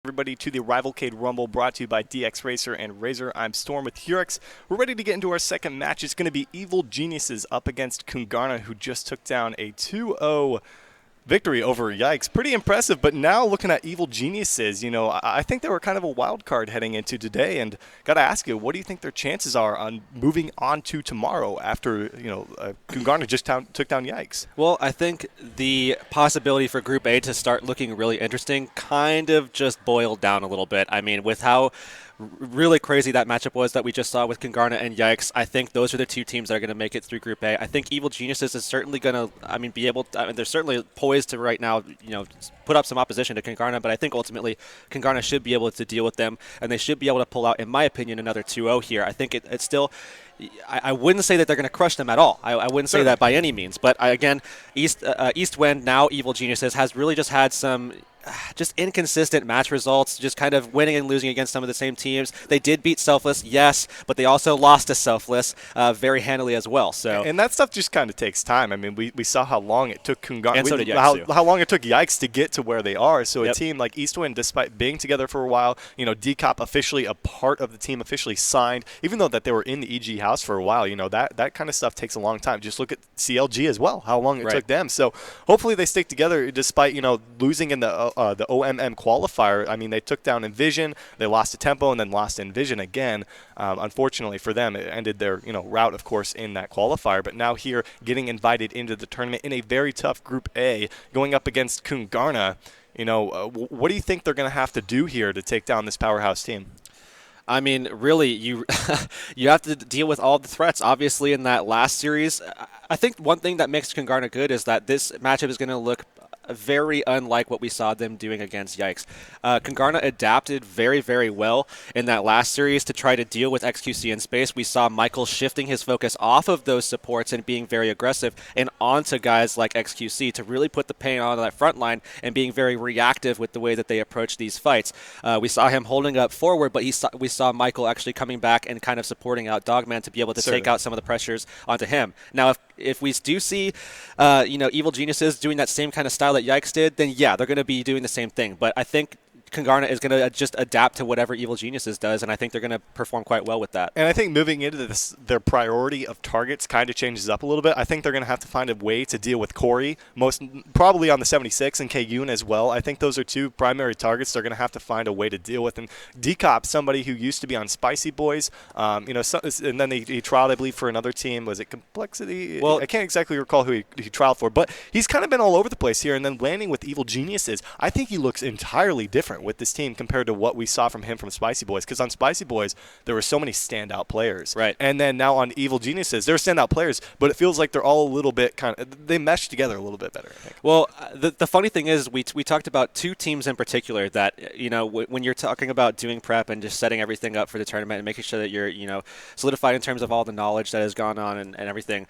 Everybody to the Rivalcade Rumble brought to you by DX Racer and Razor. I'm Storm with Hurix. We're ready to get into our second match. It's going to be Evil Geniuses up against Kungarna, who just took down a 2-0 victory over Yikes. Pretty impressive, but now looking at Evil Geniuses, I think they were kind of a wild card heading into today, and got to ask you, what do you think their chances are on moving on to tomorrow after, Kungarna just took down Yikes? Well, I think the possibility for Group A to start looking really interesting kind of just boiled down a little bit. I mean, with how really crazy that matchup was that we just saw with Kungarna and Yikes, I think those are the two teams that are going to make it through Group A. I think Evil Geniuses is certainly going to, be able to, they're certainly poised to right now, put up some opposition to Kungarna, but I think ultimately Kungarna should be able to deal with them, and they should be able to pull out, in my opinion, another 2-0 here. I think it's still, I wouldn't say that they're going to crush them at all. I wouldn't say that by any means, but again, East Wind, now Evil Geniuses, has really just had some just inconsistent match results, just kind of winning and losing against some of the same teams. They did beat Selfless, yes, but they also lost to Selfless very handily as well. So, and that stuff just kind of takes time. I mean, we saw how long it took Kungarna, and so did Yikes how long it took Yikes to get to where they are. So Yep. A team like Eastwind, despite being together for a while, D-Cop officially a part of the team, officially signed, even though that they were in the EG house for a while, that kind of stuff takes a long time. Just look at CLG as well, how long it took them. So hopefully they stick together despite, losing in the OMM qualifier. I mean, they took down Envision, they lost to Tempo, and then lost to Envision again. Unfortunately for them, it ended their route, of course, in that qualifier. But now here, getting invited into the tournament in a very tough Group A, going up against Kungarna. What do you think they're going to have to do here to take down this powerhouse team? I mean, really, you you have to deal with all the threats. Obviously, in that last series, I think one thing that makes Kungarna good is that this matchup is going to look very unlike what we saw them doing against Yikes. Kungarna adapted very, very well in that last series to try to deal with XQC in space. We saw Michael shifting his focus off of those supports and being very aggressive and onto guys like XQC to really put the pain on that front line and being very reactive with the way that they approach these fights. We saw him holding up forward, but we saw Michael actually coming back and kind of supporting out Dogman to be able to take out some of the pressures onto him. Now, if we do see, Evil Geniuses doing that same kind of style that Yikes did, then yeah, they're going to be doing the same thing. But I think Kungarna is going to just adapt to whatever Evil Geniuses does, and I think they're going to perform quite well with that. And I think moving into this, their priority of targets kind of changes up a little bit. I think they're going to have to find a way to deal with Corey, most probably on the 76, and K-Yoon as well. I think those are two primary targets they're going to have to find a way to deal with. And D-Cop, somebody who used to be on Spicy Boys, and then he trialed, I believe, for another team. Was it Complexity? Well, I can't exactly recall who he trialed for, but he's kind of been all over the place here, and then landing with Evil Geniuses. I think he looks entirely different with this team compared to what we saw from him from Spicy Boys, because on Spicy Boys there were so many standout players, right? And then now on Evil Geniuses they're standout players, but it feels like they're all a little bit they mesh together a little bit better, I think. Well, the funny thing is we talked about two teams in particular that when you're talking about doing prep and just setting everything up for the tournament and making sure that you're solidified in terms of all the knowledge that has gone on and everything,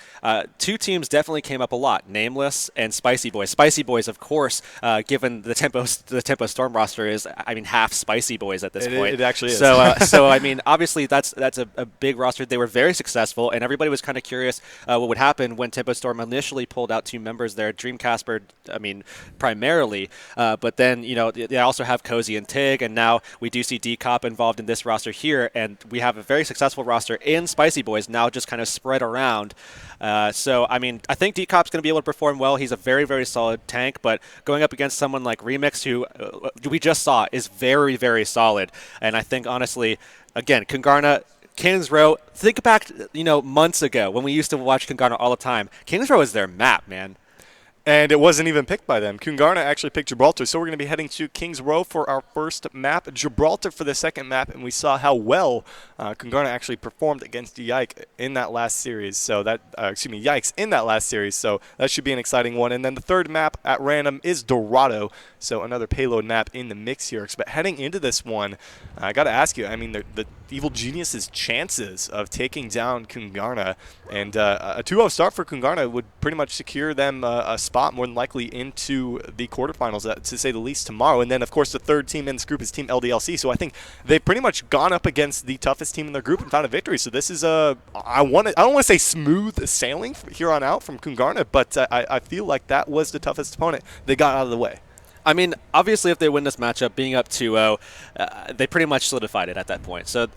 two teams definitely came up a lot: Nameless and Spicy Boys. Spicy Boys, of course, given the Tempo Storm roster is, half Spicy Boys at this point. It actually is. So obviously that's a big roster. They were very successful, and everybody was kind of curious what would happen when Tempo Storm initially pulled out two members there, Dream Casper, primarily, but then they also have Cozy and Tig, and now we do see D-Cop involved in this roster here, and we have a very successful roster in Spicy Boys now, just kind of spread around. I think D-Cop's going to be able to perform well. He's a very, very solid tank, but going up against someone like Remix, who we just saw is very, very solid. And I think, honestly, again, Kungarna, Kings Row, think back, months ago when we used to watch Kungarna all the time. Kings Row is their map, man. And it wasn't even picked by them. Kungarna actually picked Gibraltar, so we're going to be heading to Kings Row for our first map, Gibraltar for the second map, and we saw how well Kungarna actually performed against Yikes in that last series. So Yikes in that last series. So that should be an exciting one. And then the third map at random is Dorado, so another payload map in the mix here. But heading into this one, I got to ask you, the Evil Geniuses' chances of taking down Kungarna, and a 2-0 start for Kungarna would pretty much secure them a spot more than likely into the quarterfinals, to say the least, tomorrow. And then, of course, the third team in this group is Team LDLC. So I think they've pretty much gone up against the toughest team in their group and found a victory. So this is I don't want to say smooth sailing here on out from Kungarna, but I feel like that was the toughest opponent they got out of the way. I mean, obviously, if they win this matchup, being up 2-0, they pretty much solidified it at that point. So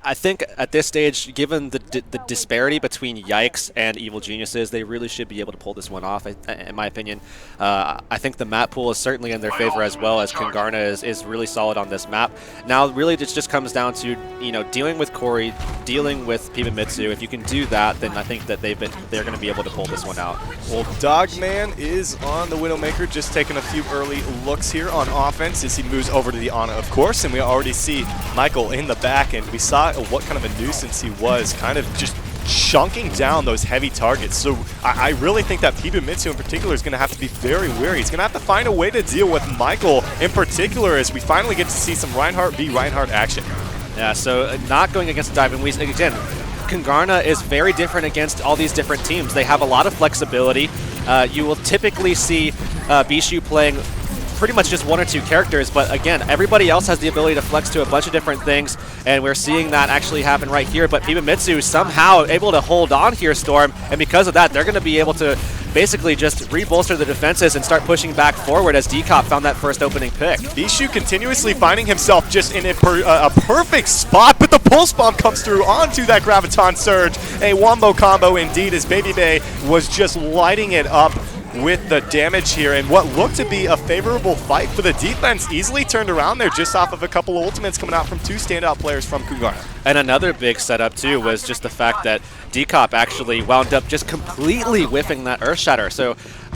I think at this stage, given the disparity between Yikes and Evil Geniuses, they really should be able to pull this one off, in my opinion. I think the map pool is certainly in their favor as well, as Kungarna is really solid on this map. Now, really, it just comes down to, you know, dealing with Corey, dealing with Pibamitsu. If you can do that, then I think that they're going to be able to pull this one out. Well, Dogman is on the Widowmaker, just taking a few early looks here on offense as he moves over to the Ana, of course, and we already see Michael in the back, and we saw what kind of a nuisance he was, kind of just chunking down those heavy targets. So I really think that Pibamitsu in particular is going to have to be very wary. He's going to have to find a way to deal with Michael in particular as we finally get to see some Reinhardt v. Reinhardt action. Yeah, so not going against Dive, and again, Kungarna is very different against all these different teams. They have a lot of flexibility. You will typically see Bishu playing pretty much just one or two characters, but again, everybody else has the ability to flex to a bunch of different things, and we're seeing that actually happen right here. But Pibamitsu somehow able to hold on here, Storm, and because of that, they're going to be able to basically just re-bolster the defenses and start pushing back forward as Decop found that first opening pick. Bishu continuously finding himself just in a perfect spot, but the Pulse Bomb comes through onto that Graviton Surge. A wombo combo indeed, as Baby Bay was just lighting it up with the damage here, and what looked to be a favorable fight for the defense easily turned around there just off of a couple of ultimates coming out from two standout players from Kungarna. And another big setup too was just the fact that Decop actually wound up just completely whiffing that Earthshatter. So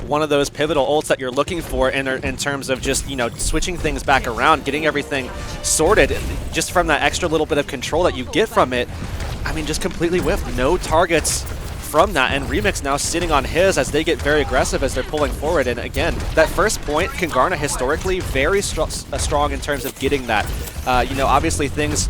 one of those pivotal ults that you're looking for in terms of just, you know, switching things back around, getting everything sorted, just from that extra little bit of control that you get from it. I mean, just completely whiffed. No targets from that, and Remix now sitting on his as they get very aggressive as they're pulling forward. And again, that first point, Kungarna historically very strong in terms of getting that. You know, obviously things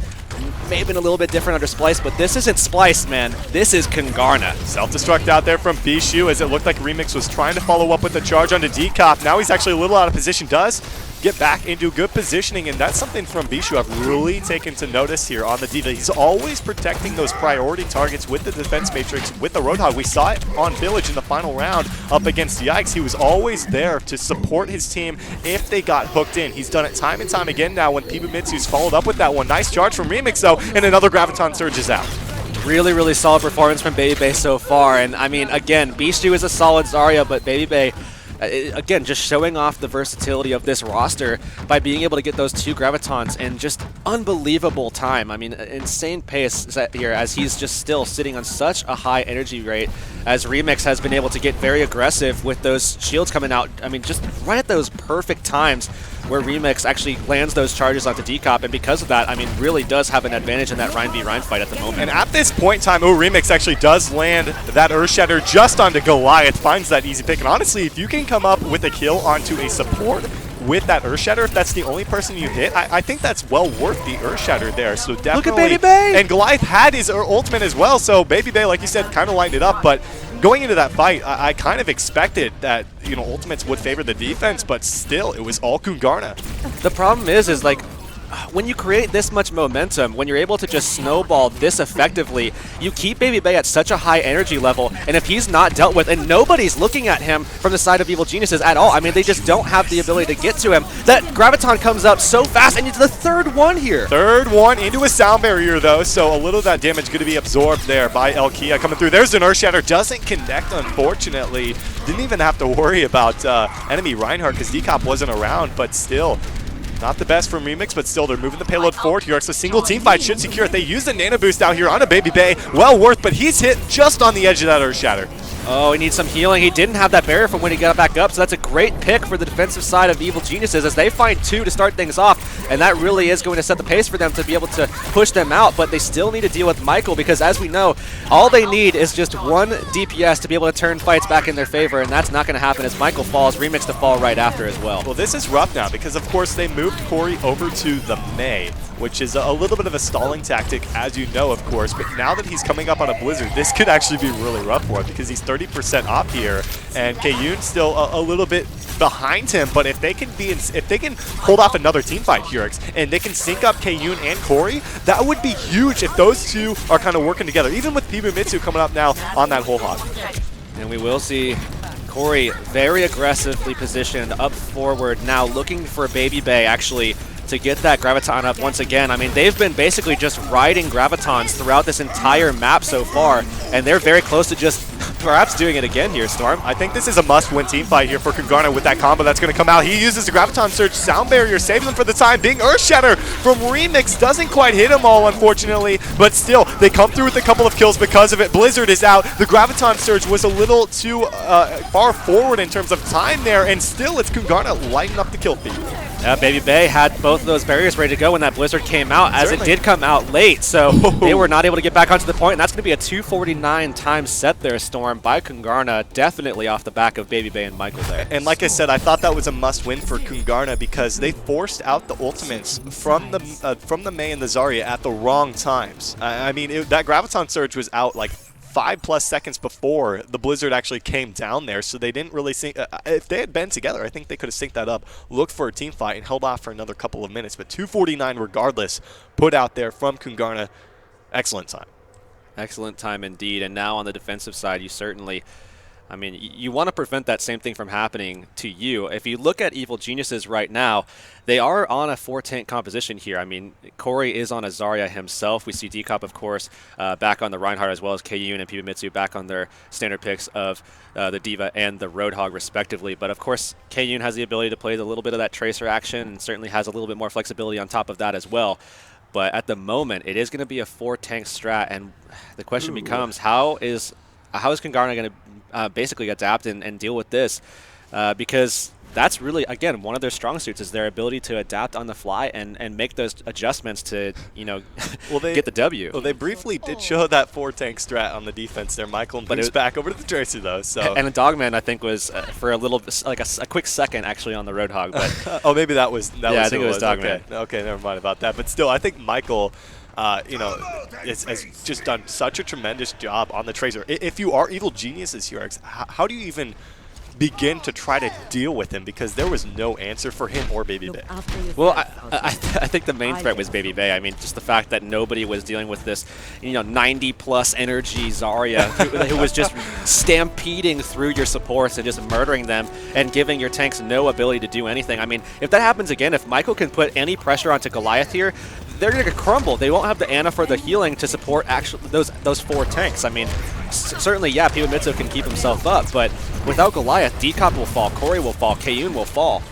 may have been a little bit different under Splice, but this isn't Splice, man. This is Kungarna. Self-destruct out there from Bishu as it looked like Remix was trying to follow up with the charge onto Decop. Now he's actually a little out of position. Does get back into good positioning, and that's something from Bishu I've really taken to notice here on the D.Va. He's always protecting those priority targets with the defense matrix, with the Roadhog. We saw it on Village in the final round up against Yikes. He was always there to support his team if they got hooked in. He's done it time and time again now when Pibamitsu's followed up with that one. Nice charge from Remix though, and another Graviton Surge is out. Really, really solid performance from Baby Bay so far, and I mean, again, Bishu is a solid Zarya, but Baby Bay, again, just showing off the versatility of this roster by being able to get those two Gravitons in just unbelievable time. I mean, insane pace here as he's just still sitting on such a high energy rate, as Remix has been able to get very aggressive with those shields coming out. I mean, just right at those perfect times where Remix actually lands those charges onto Decop, and because of that, I mean, really does have an advantage in that Rein v Rein fight at the moment. And at this point in time, Remix actually does land that Earthshatter just onto Goliath, finds that easy pick, and honestly, if you can come up with a kill onto a support with that Earthshatter, if that's the only person you hit, I think that's well worth the Earthshatter there. So definitely. Look at Baby Bay! And Goliath had his ultimate as well, so Baby Bay, like you said, kind of lined it up, but going into that fight, I kind of expected that, you know, ultimates would favor the defense, but still, it was all Kungarna. The problem is like, when you create this much momentum, when you're able to just snowball this effectively, you keep Baby Bay at such a high energy level, and if he's not dealt with, and nobody's looking at him from the side of Evil Geniuses at all, I mean, they just don't have the ability to get to him, that Graviton comes up so fast, and it's the third one here. Third one into a sound barrier, though, so a little of that damage going to be absorbed there by Elkia coming through. There's an Earthshatter, doesn't connect, unfortunately. Didn't even have to worry about enemy Reinhardt because Decop wasn't around, but still. Not the best from Remix, but still, they're moving the payload forward here. It's a single team fight, should secure it. They use the Nano Boost out here on a Baby Bay. Well worth, but he's hit just on the edge of that Earthshatter. Oh, he needs some healing. He didn't have that barrier from when he got back up, so that's a great pick for the defensive side of Evil Geniuses as they find two to start things off, and that really is going to set the pace for them to be able to push them out, but they still need to deal with Michael because, as we know, all they need is just one DPS to be able to turn fights back in their favor, and that's not going to happen as Michael falls, Remix to fall right after as well. Well, this is rough now because, of course, they moved Corey over to the Mei, which is a little bit of a stalling tactic, as you know, of course, but now that he's coming up on a Blizzard, this could actually be really rough for him because he's 30% off here, and Kayun still a little bit behind him, but if they can hold off another team fight here, and they can sync up Kayun and Corey, that would be huge if those two are kind of working together, even with Pibamitsu coming up now on that whole hog. And we will see Corey very aggressively positioned up forward now, looking for Baby Bay actually to get that Graviton up once again. I mean, they've been basically just riding Gravitons throughout this entire map so far, and they're very close to just perhaps doing it again here, Storm. I think this is a must-win team fight here for Kungarna with that combo that's going to come out. He uses the Graviton Surge. Sound Barrier saves him for the time being. Earth Shatter from Remix doesn't quite hit them all, unfortunately, but still, they come through with a couple of kills because of it. Blizzard is out. The Graviton Surge was a little too far forward in terms of time there, and still it's Kungarna lighting up the kill feed. Baby Bay had both of those barriers ready to go when that Blizzard came out, as it did come out late, so they were not able to get back onto the point, and that's going to be a 249 time set there, Storm, by Kungarna, definitely off the back of Baby Bay and Michael there. And like I said, I thought that was a must-win for Kungarna because they forced out the ultimates from the Mei and the Zarya at the wrong times. I mean, that Graviton Surge was out like 5+ seconds before the Blizzard actually came down there, so they didn't really sync. If they had been together, I think they could have synced that up, looked for a team fight, and held off for another couple of minutes. But 249 regardless put out there from Kungarna. Excellent time. Excellent time indeed. And now on the defensive side, you certainly, I mean, you want to prevent that same thing from happening to you. If you look at Evil Geniuses right now, they are on a 4-tank composition here. I mean, Corey is on a Zarya himself. We see Decop, of course, back on the Reinhardt, as well as KU and Pibamitsu back on their standard picks of the D.Va and the Roadhog, respectively. But, of course, KU has the ability to play a little bit of that Tracer action and certainly has a little bit more flexibility on top of that as well. But at the moment, it is going to be a 4-tank strat, and the question becomes, how is Kungarna going to basically adapt and deal with this? Because that's really, again, one of their strong suits is their ability to adapt on the fly and make those adjustments to, you know, get the W. Well, they briefly did show that 4-tank strat on the defense there. Michael moves back over to the Tracer, though. So. And the Dogman, I think, was for a little, like a quick second, actually, on the Roadhog. But oh, maybe that was I think it was Dogman. Okay, never mind about that. But still, I think Michael, you know, has just done such a tremendous job on the Tracer. If you are Evil Geniuses here, how do you even begin to try to deal with him, because there was no answer for him or Baby Bay? Well, I think the main threat was Baby Bay. I mean, just the fact that nobody was dealing with this, you know, 90+ energy Zarya who was just stampeding through your supports and just murdering them and giving your tanks no ability to do anything. I mean, if that happens again, if Michael can put any pressure onto Goliath here, they're going to crumble. They won't have the Ana for the healing to support actually those 4 tanks. I mean, certainly, yeah, Pibamitsu can keep himself up, but without Goliath, Decop will fall, Corey will fall, Kayun will fall.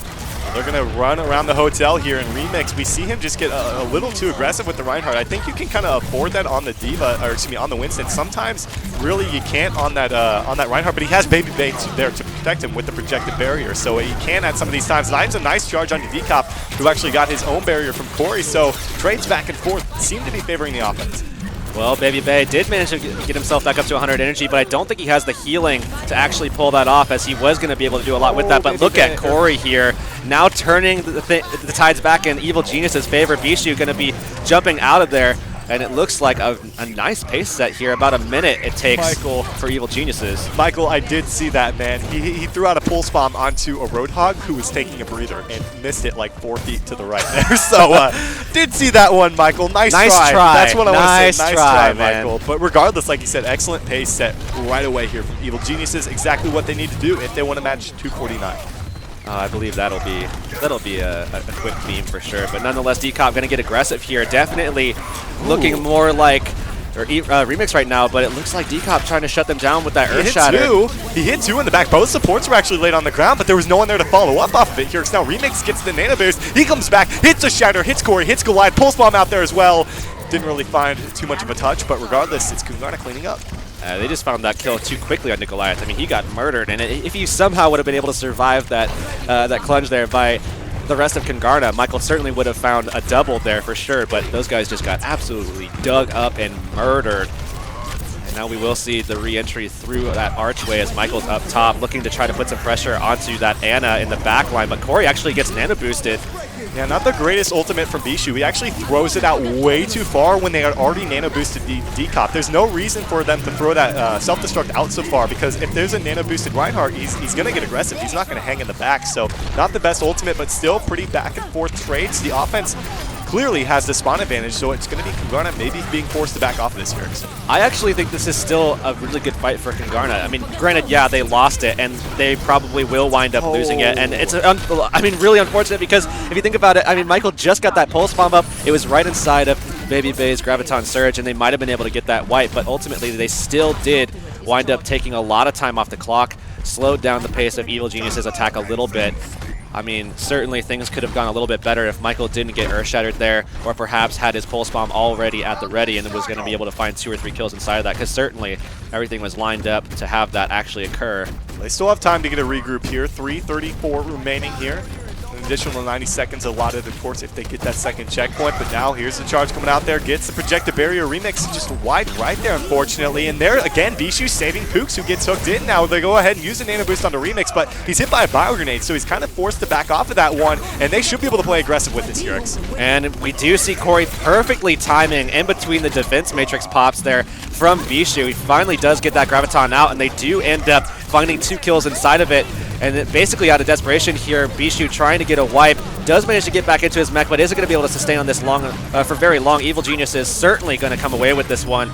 They're going to run around the hotel here in Remix. We see him just get a little too aggressive with the Reinhardt. I think you can kind of afford that on the D.Va, or excuse me, on the Winston. Sometimes, really, you can't on that Reinhardt, but he has Baby Bay there to protect him with the projected barrier, so he can at some of these times. That's a nice charge on Decop, who actually got his own barrier from Corey, so trades back and forth seem to be favoring the offense. Well, Baby Bay did manage to get himself back up to 100 energy, but I don't think he has the healing to actually pull that off, as he was going to be able to do a lot with that. But look at Corey here, now turning the tides back in Evil Genius's favor. Bishu going to be jumping out of there, and it looks like a nice pace set here. About a minute it takes for Evil Geniuses. Michael, I did see that, man. He threw out a pulse bomb onto a Roadhog who was taking a breather and missed it like 4 feet to the right there. So, did see that one, Michael. Nice try. That's what I want to say. Nice try, Michael. But regardless, like you said, excellent pace set right away here from Evil Geniuses. Exactly what they need to do if they want to match 249. I believe that'll be a quick beam for sure. But nonetheless, Decop going to get aggressive here. Definitely looking more like Remix right now, but it looks like Decop trying to shut them down with that Earth Shatter. He hit 2 in the back. Both supports were actually laid on the ground, but there was no one there to follow up off of it here. Now Remix gets the Nano Boost. He comes back, hits a Shatter, hits Corey, hits Goliath, Pulse Bomb out there as well. Didn't really find too much of a touch, but regardless, it's Kungarna cleaning up. They just found that kill too quickly on Goliath. I mean, he got murdered, and if you somehow would have been able to survive that that clutch there by the rest of Kungarna, Michael certainly would have found a double there for sure, but those guys just got absolutely dug up and murdered. And now we will see the re-entry through that archway as Michael's up top, looking to try to put some pressure onto that Ana in the back line, but Corey actually gets nano boosted. Yeah, not the greatest ultimate from Bishu. He actually throws it out way too far when they had already nano-boosted Decop. There's no reason for them to throw that self-destruct out so far, because if there's a nano-boosted Reinhardt, he's going to get aggressive. He's not going to hang in the back, so not the best ultimate, but still pretty back-and-forth trades. The offense clearly has the spawn advantage, so it's going to be Kungarna maybe being forced to back off of this here. I actually think this is still a really good fight for Kungarna. I mean, granted, yeah, they lost it, and they probably will wind up losing it. And it's, really unfortunate because if you think about it, I mean, Michael just got that pulse bomb up. It was right inside of Baby Bay's Graviton Surge, and they might have been able to get that wipe, but ultimately they still did wind up taking a lot of time off the clock, slowed down the pace of Evil Genius's attack a little bit. I mean, certainly things could have gone a little bit better if Michael didn't get Earth-Shattered there, or perhaps had his Pulse Bomb already at the ready and was going to be able to find 2 or 3 kills inside of that, because certainly everything was lined up to have that actually occur. They still have time to get a regroup here. 3:34 remaining here. An additional 90 seconds allotted, of course, if they get that second checkpoint. But now here's the charge coming out there. Gets the projected barrier. Remix just wide right there, unfortunately. And there, again, Bishu saving Pooks, who gets hooked in. Now they go ahead and use the nano boost onto Remix, but he's hit by a bio grenade, so he's kind of forced to back off of that one. And they should be able to play aggressive with this, Urix. And we do see Corey perfectly timing in between the defense matrix pops there from Bishu. He finally does get that Graviton out, and they do end up finding 2 kills inside of it. And then basically out of desperation here, Bishu trying to get a wipe, does manage to get back into his mech, but isn't going to be able to sustain on this long for very long. Evil Genius is certainly going to come away with this one.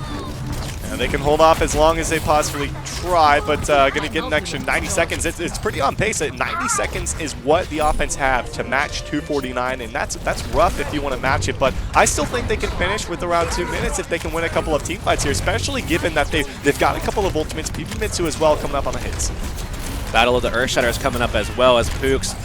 And they can hold off as long as they possibly try, but going to get an extra 90 seconds. It's pretty on pace. 90 seconds is what the offense have to match 249, and that's rough if you want to match it. But I still think they can finish with around 2 minutes if they can win a couple of team fights here, especially given that they've got a couple of ultimates, Pipimitsu as well, coming up on the hits. Battle of the Earthshatter is coming up as well, as Pooks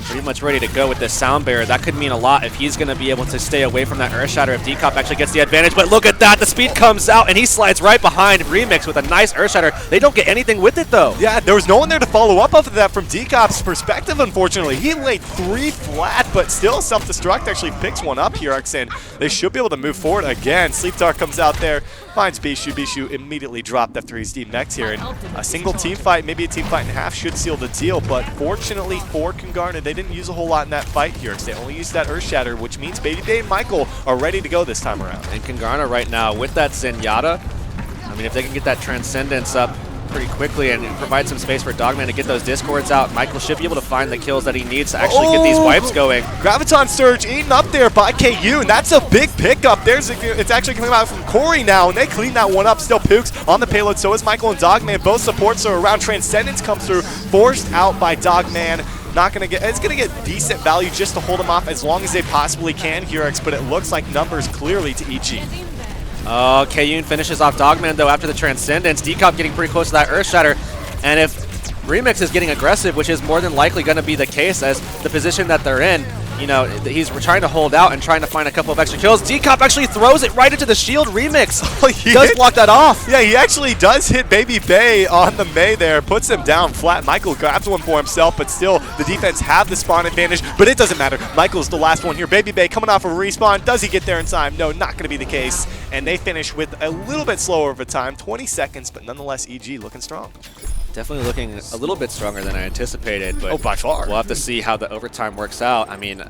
pretty much ready to go with this sound barrier. That could mean a lot if he's going to be able to stay away from that Earthshatter, if Decop actually gets the advantage. But look at that, the speed comes out, and he slides right behind Remix with a nice Earthshatter. They don't get anything with it, though. Yeah, there was no one there to follow up off of that from Decop's perspective, unfortunately. He laid 3 flat, but still self-destruct actually picks one up here, and they should be able to move forward again. Sleep Dart comes out there, finds Bishu. Bishu immediately dropped after he's demexed here, and a single team fight, maybe a team fight and a half, should seal the deal. But fortunately for Kungarna, they didn't use a whole lot in that fight here. They only used that Earthshatter, which means Baby Bay and Michael are ready to go this time around. And Kungarna right now with that Zenyatta, I mean, if they can get that Transcendence up pretty quickly and provide some space for Dogman to get those Discords out, Michael should be able to find the kills that he needs to actually get these wipes going. Graviton Surge eaten up there by KU, and that's a big pickup. It's actually coming out from Corey now, and they clean that one up. Still Pooks on the payload, so is Michael and Dogman. Both supports are around. Transcendence comes through, forced out by Dogman. It's gonna get decent value just to hold them off as long as they possibly can, Hurix, but it looks like numbers clearly to EG. Oh, Kayun finishes off Dogman, though, after the Transcendence. Decop getting pretty close to that Earthshatter. And if Remix is getting aggressive, which is more than likely going to be the case as the position that they're in, you know, he's trying to hold out and trying to find a couple of extra kills. Decop actually throws it right into the shield. Remix does block that off. Yeah, he actually does hit Baby Bay on the Mei there, puts him down flat. Michael grabs one for himself, but still the defense have the spawn advantage, but it doesn't matter. Michael's the last one here. Baby Bay coming off a respawn. Does he get there in time? No, not going to be the case. And they finish with a little bit slower of a time, 20 seconds, but nonetheless EG looking strong. Definitely looking a little bit stronger than I anticipated, but by far. We'll have to see how the overtime works out. I mean,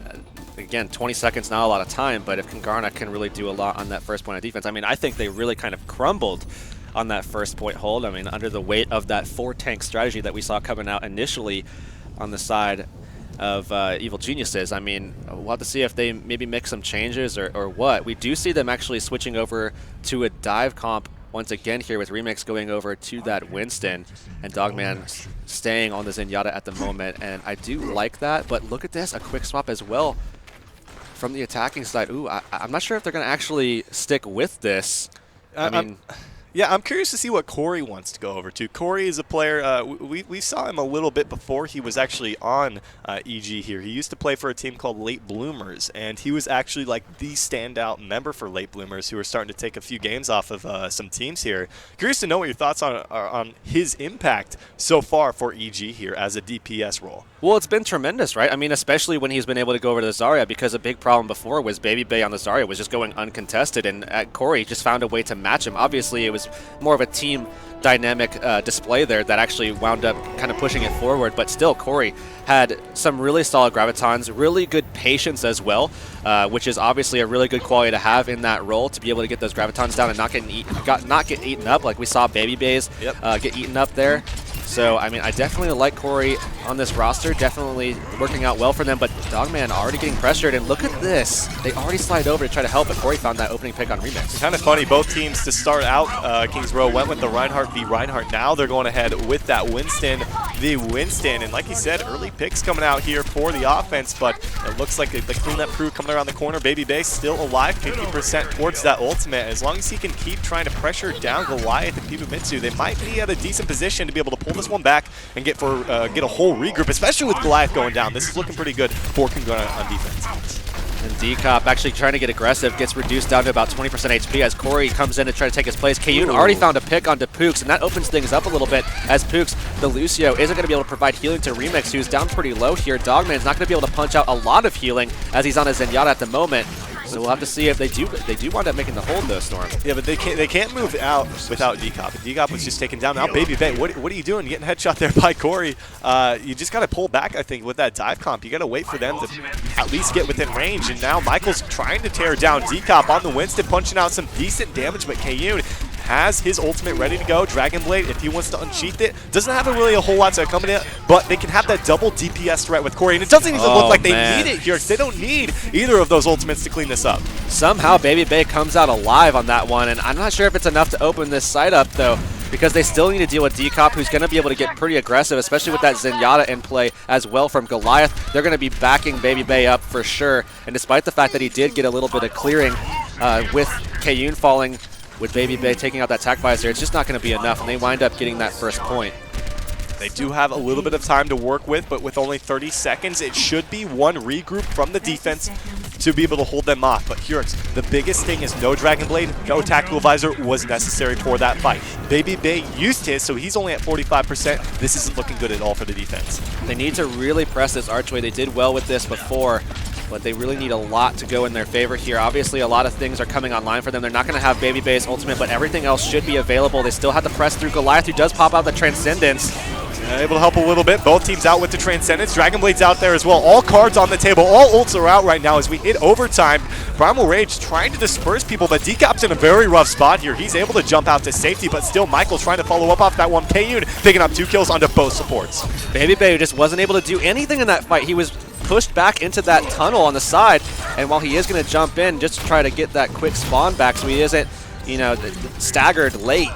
again, 20 seconds, not a lot of time, but if Kungarna can really do a lot on that first point of defense, I mean, I think they really kind of crumbled on that first point hold. I mean, under the weight of that 4-tank strategy that we saw coming out initially on the side of Evil Geniuses. I mean, we'll have to see if they maybe make some changes or what. We do see them actually switching over to a dive comp once again here, with Remix going over to that Winston and Dogman staying on the Zenyatta at the moment. And I do like that, but look at this, a quick swap as well from the attacking side. Ooh, I'm not sure if they're going to actually stick with this. I mean... Yeah, I'm curious to see what Corey wants to go over to. Corey is a player, we saw him a little bit before he was actually on EG here. He used to play for a team called Late Bloomers, and he was actually like the standout member for Late Bloomers, who are starting to take a few games off of some teams here. Curious to know what your thoughts are on his impact so far for EG here as a DPS role. Well, it's been tremendous, right? I mean, especially when he's been able to go over to the Zarya, because a big problem before was Baby Bay on the Zarya was just going uncontested, and Corey just found a way to match him. Obviously, it was more of a team dynamic display there that actually wound up kind of pushing it forward, but still Corey had some really solid gravitons, really good patience as well, which is obviously a really good quality to have in that role, to be able to get those gravitons down and not get eaten up like we saw Baby Bays get eaten up there. So, I mean, I definitely like Corey on this roster, definitely working out well for them, but Dogman already getting pressured, and look at this. They already slide over to try to help, but Corey found that opening pick on Remix. It's kind of funny, both teams to start out, Kings Row went with the Reinhardt v. Reinhardt. Now they're going ahead with that Winston v. Winston, and like you said, early picks coming out here for the offense, but it looks like the cleanup crew coming around the corner. Baby Bay still alive, 50% towards that ultimate. As long as he can keep trying to pressure down Goliath and Pibumitsu, they might be at a decent position to be able to pull this one back and get a whole regroup, especially with Goliath going down. This is looking pretty good for Kungarna on defense. And D-Cop actually trying to get aggressive, gets reduced down to about 20% HP as Corey comes in to try to take his place. Kayun already found a pick onto Pooks, and that opens things up a little bit as Pooks, the Lucio, isn't going to be able to provide healing to Remix, who's down pretty low here. Dogman's not going to be able to punch out a lot of healing as he's on a Zenyatta at the moment. So we'll have to see if they do wind up making the hold though, Storm. Yeah, but they can't move out without D-Cop. D-Cop was just taken down. Now Baby Bay, what are you doing? Getting headshot there by Corey. You just got to pull back, I think, with that dive comp. You got to wait for them to at least get within range. And now Michael's trying to tear down D-Cop on the Winston, punching out some decent damage, but Kayun has his ultimate ready to go. Dragon Blade, if he wants to unsheath it, doesn't have really a whole lot to accompany it, but they can have that double DPS threat with Corey, and it doesn't even look like they need it here, because they don't need either of those ultimates to clean this up. Somehow Baby Bay comes out alive on that one, and I'm not sure if it's enough to open this site up, though, because they still need to deal with D-Cop, who's going to be able to get pretty aggressive, especially with that Zenyatta in play as well from Goliath. They're going to be backing Baby Bay up for sure, and despite the fact that he did get a little bit of clearing with Kayun falling, with Baby Bay taking out that tac visor, it's just not going to be enough, and they wind up getting that first point. They do have a little bit of time to work with, but with only 30 seconds, it should be one regroup from the defense to be able to hold them off. But Hurix, the biggest thing is no Dragon Blade, no Tactical Visor was necessary for that fight. Baby Bay used his, so he's only at 45%. This isn't looking good at all for the defense. They need to really press this archway. They did well with this before, but they really need a lot to go in their favor here. Obviously, a lot of things are coming online for them. They're not going to have Baby Bay's ultimate, but everything else should be available. They still have to press through Goliath, who does pop out the Transcendence. Able to help a little bit. Both teams out with the Transcendence. Dragon Blade's out there as well. All cards on the table. All ults are out right now as we hit overtime. Primal Rage trying to disperse people, but D-Cop's in a very rough spot here. He's able to jump out to safety, but still Michael's trying to follow up off that one. Kayun picking up 2 kills onto both supports. Baby Bay just wasn't able to do anything in that fight. He was pushed back into that tunnel on the side, and while he is going to jump in just to try to get that quick spawn back so he isn't, you know, staggered late,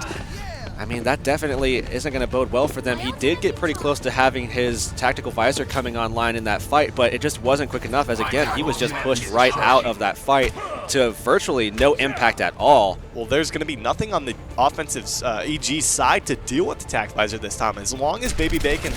I mean, that definitely isn't going to bode well for them. He did get pretty close to having his Tactical Visor coming online in that fight, but it just wasn't quick enough, as again, he was just pushed right out of that fight to virtually no impact at all. Well, there's going to be nothing on the offensive EG side to deal with the Tac Visor this time. As long as Baby Bay can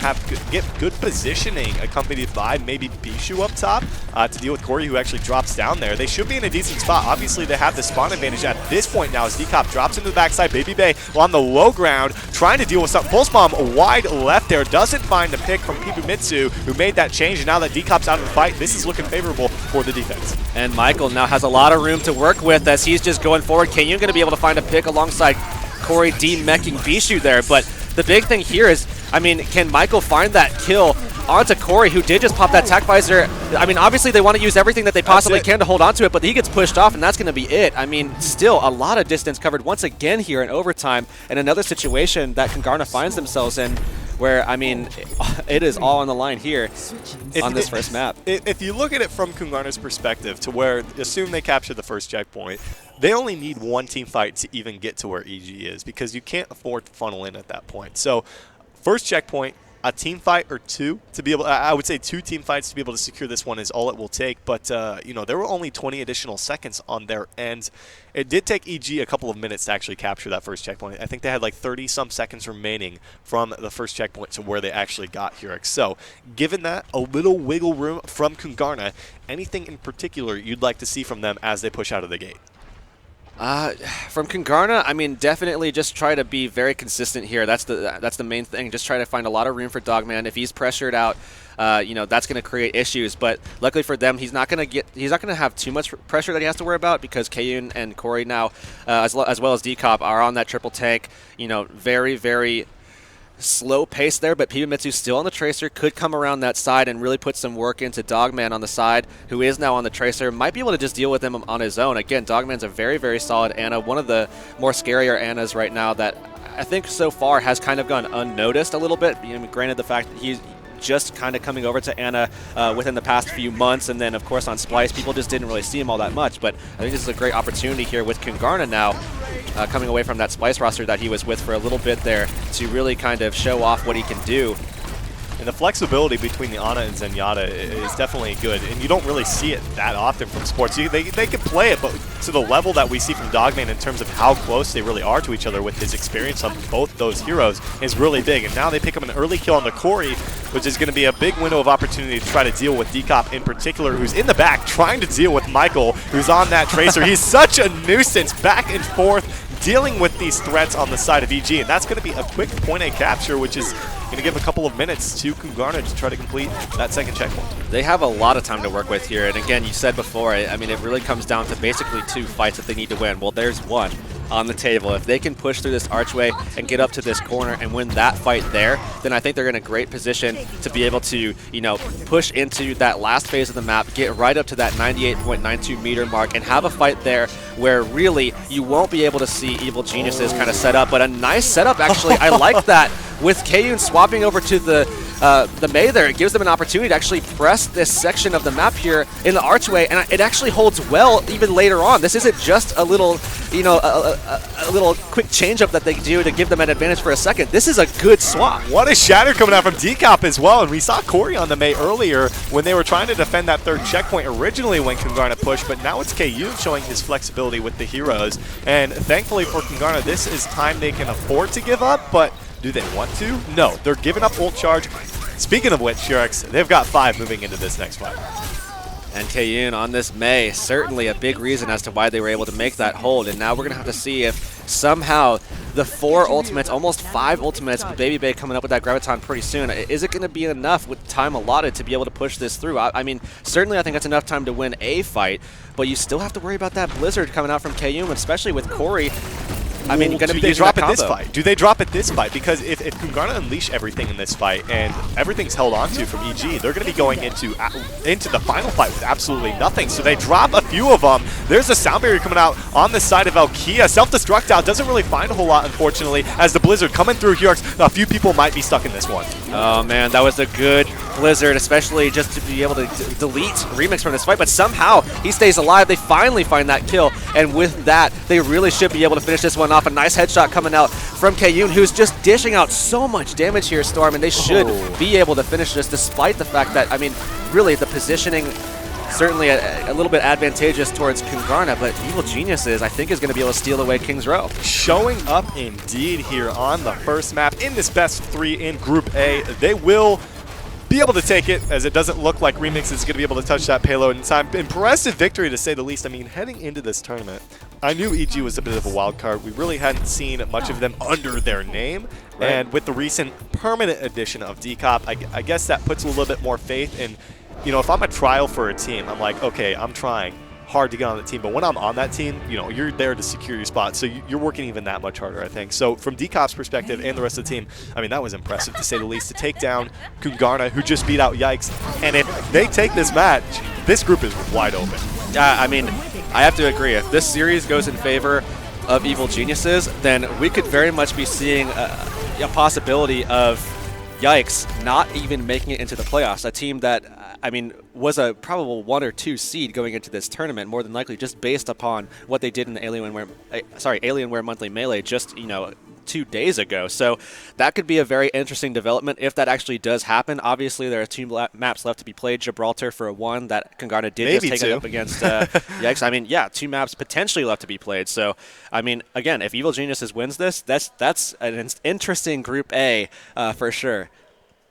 get good positioning accompanied by maybe Bishu up top to deal with Corey, who actually drops down there, they should be in a decent spot. Obviously, they have the spawn advantage at this point now as D-Cop drops into the backside. Baby Bay on the low ground trying to deal with something. Pulse Bomb wide left there. Doesn't find the pick from Pibumitsu, who made that change. And now that D-Cop's out of the fight, this is looking favorable for the defense. And Michael now has a lot of room to work with as he's just going forward. Kayun going to be able to find a pick alongside Corey de-meching Bishu there. But the big thing here is, I mean, can Michael find that kill onto Corey, who did just pop that tac visor? I mean, obviously they want to use everything that they possibly can to hold on to it, but he gets pushed off, and that's going to be it. I mean, still a lot of distance covered once again here in overtime, and another situation that Kungarna finds themselves in where, I mean, it is all on the line here on this first map. If you look at it from Kungarna's perspective, to where, assume they capture the first checkpoint, they only need one team fight to even get to where EG is, because you can't afford to funnel in at that point. So, first checkpoint, a team fight or two to be able, I would say 2 team fights to be able to secure this one is all it will take. But, you know, there were only 20 additional seconds on their end. It did take EG a couple of minutes to actually capture that first checkpoint. I think they had like 30-some seconds remaining from the first checkpoint to where they actually got Hurix. So, given that, a little wiggle room from Kungarna, anything in particular you'd like to see from them as they push out of the gate? From Kungarna, I mean, definitely just try to be very consistent here. That's the main thing. Just try to find a lot of room for Dogman. If he's pressured out, you know, that's going to create issues. But luckily for them, he's not going to have too much pressure that he has to worry about, because Kayun and Corey now, as well as D-Cop, are on that triple tank. You know, very, very slow pace there, but Pibamitsu still on the Tracer, could come around that side and really put some work into Dogman on the side, who is now on the Tracer. Might be able to just deal with him on his own. Again, Dogman's a very, very solid Ana, one of the more scarier Anas right now that I think so far has kind of gone unnoticed a little bit. Granted, the fact that he's just kind of coming over to Ana within the past few months, and then of course on Splice people just didn't really see him all that much, but I think this is a great opportunity here with Kungarna now coming away from that Splice roster that he was with for a little bit there to really kind of show off what he can do. And the flexibility between the Ana and Zenyatta is definitely good, and you don't really see it that often from sports. They can play it, but to the level that we see from Dogman in terms of how close they really are to each other with his experience on both those heroes is really big. And now they pick up an early kill on the Corey, which is going to be a big window of opportunity to try to deal with Decop in particular, who's in the back trying to deal with Michael, who's on that Tracer. He's such a nuisance back and forth, dealing with these threats on the side of EG, and that's going to be a quick point A capture, which is going to give a couple of minutes to Kungarna to try to complete that second checkpoint. They have a lot of time to work with here, and again, you said before, I mean, it really comes down to basically 2 fights that they need to win. Well, there's one on the table. If they can push through this archway and get up to this corner and win that fight there, then I think they're in a great position to be able to, you know, push into that last phase of the map, get right up to that 98.92 meter mark, and have a fight there where really you won't be able to see Evil Geniuses kind of set up. But a nice setup, actually. I like that with Kayun swapping over to the Mei there. It gives them an opportunity to actually press this section of the map here in the archway, and it actually holds well even later on. This isn't just a little, you know, a little quick change-up that they do to give them an advantage for a second. This is a good swap. What a shatter coming out from Decop as well, and we saw Corey on the Mei earlier when they were trying to defend that third checkpoint originally when Kungarna pushed, but now it's KU showing his flexibility with the heroes, and thankfully for Kungarna, this is time they can afford to give up, but do they want to? No, they're giving up ult charge. Speaking of which, Shirix, they've got 5 moving into this next fight. And Kayun on this Mei, certainly a big reason as to why they were able to make that hold. And now we're going to have to see if somehow the 4 ultimates, almost 5 ultimates, with Baby Bay coming up with that Graviton pretty soon, is it going to be enough with time allotted to be able to push this through? I mean, certainly I think that's enough time to win a fight, but you still have to worry about that Blizzard coming out from Kayun, especially with Corey. I mean, you're going to be using that combo. Do they drop at this fight? Do they drop at this fight? Because if Kungarna unleash everything in this fight and everything's held onto from EG, they're going to be going into the final fight with absolutely nothing. So they drop a few of them. There's a sound barrier coming out on the side of Alkia. Self-destruct out doesn't really find a whole lot, unfortunately, as the Blizzard coming through here. A few people might be stuck in this one. Oh, man, that was a good Blizzard, especially just to be able to delete Remix from this fight. But somehow he stays alive. They finally find that kill. And with that, they really should be able to finish this one off. A nice headshot coming out from Kayun, who's just dishing out so much damage here, Storm, and they should be able to finish this despite the fact that, I mean, really the positioning certainly a little bit advantageous towards Kungarna, but Evil Geniuses, I think, is going to be able to steal away King's Row. Showing up indeed here on the first map in this best of 3 in Group A. They will be able to take it, as it doesn't look like Remix is going to be able to touch that payload in time. Impressive victory, to say the least. I mean, heading into this tournament, I knew EG was a bit of a wild card. We really hadn't seen much of them under their name. Right. And with the recent permanent addition of Decop, I guess that puts a little bit more faith in, you know, if I'm a trial for a team, I'm like, okay, I'm trying hard to get on the team, but when I'm on that team, you know, you're there to secure your spot, so you're working even that much harder, I think. So from Decop's perspective and the rest of the team, I mean, that was impressive, to say the least, to take down Kungarna, who just beat out Yikes. And if they take this match, this group is wide open. I mean, I have to agree. If this series goes in favor of Evil Geniuses, then we could very much be seeing a possibility of Yikes not even making it into the playoffs. A team that, I mean, was a probable 1 or 2 seed going into this tournament, more than likely, just based upon what they did in the Alienware Monthly Melee just, you know, 2 days ago. So that could be a very interesting development if that actually does happen. Obviously, there are 2 maps left to be played. Gibraltar for a 1 that Kungarna did Maybe just take it up against Yikes. I mean, yeah, 2 maps potentially left to be played. So, I mean, again, if Evil Geniuses wins this, that's an interesting Group A for sure.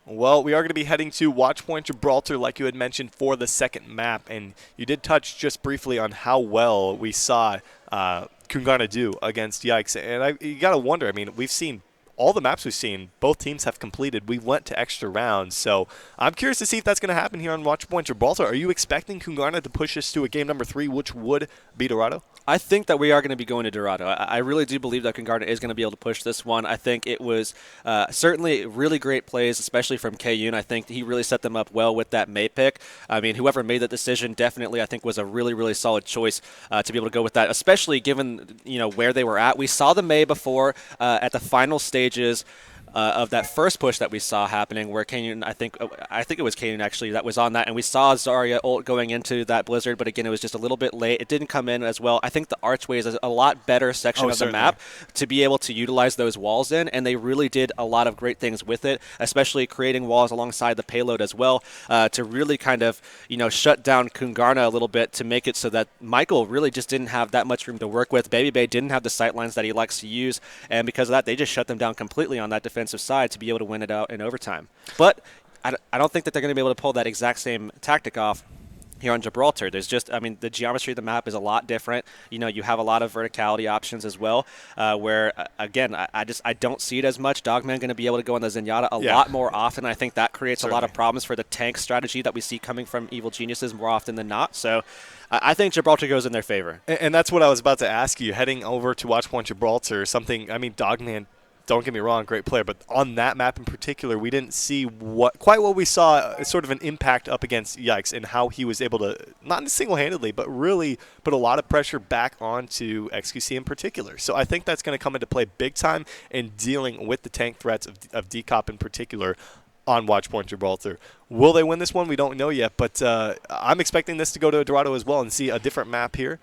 Well, we are going to be heading to Watchpoint Gibraltar, like you had mentioned, for the second map. And you did touch just briefly on how well we saw Kungarna do against Yikes. And you got to wonder, I mean, we've seen all the maps we've seen, both teams have completed. We went to extra rounds, so I'm curious to see if that's going to happen here on Watchpoint Gibraltar. Are you expecting Kungarna to push us to a game number 3, which would be Dorado? I think that we are going to be going to Dorado. I really do believe that Kungarna is going to be able to push this one. I think it was certainly really great plays, especially from Kayun. I think he really set them up well with that May pick. I mean, whoever made that decision definitely, I think, was a really, really solid choice to be able to go with that, especially given, where they were at. We saw the May before at the final stages of that first push that we saw happening, where Kayun, I think it was Kayun actually that was on that, and we saw Zarya ult going into that blizzard, but again, it was just a little bit late. It didn't come in as well. I think the archway is a lot better section of the map to be able to utilize those walls in, and they really did a lot of great things with it, especially creating walls alongside the payload as well, to really kind of shut down Kungarna a little bit, to make it so that Michael really just didn't have that much room to work with. Baby Bay didn't have the sight lines that he likes to use, and because of that, they just shut them down completely on that defensive side to be able to win it out in overtime. But I don't think that they're going to be able to pull that exact same tactic off here on Gibraltar. There's just, the geometry of the map is a lot different. You have a lot of verticality options as well, where, again, I don't see it as much. Dogman going to be able to go on the Zenyatta a lot more often. I think that creates a lot of problems for the tank strategy that we see coming from Evil Geniuses more often than not. So I think Gibraltar goes in their favor. And that's what I was about to ask you. Heading over to Watchpoint Gibraltar, Dogman, don't get me wrong, great player, but on that map in particular, we didn't see quite what we saw, sort of an impact up against Yikes, and how he was able to, not single-handedly, but really put a lot of pressure back onto XQC in particular. So I think that's going to come into play big time in dealing with the tank threats of Decop in particular on Watchpoint Gibraltar. Will they win this one? We don't know yet, but I'm expecting this to go to Dorado as well and see a different map here.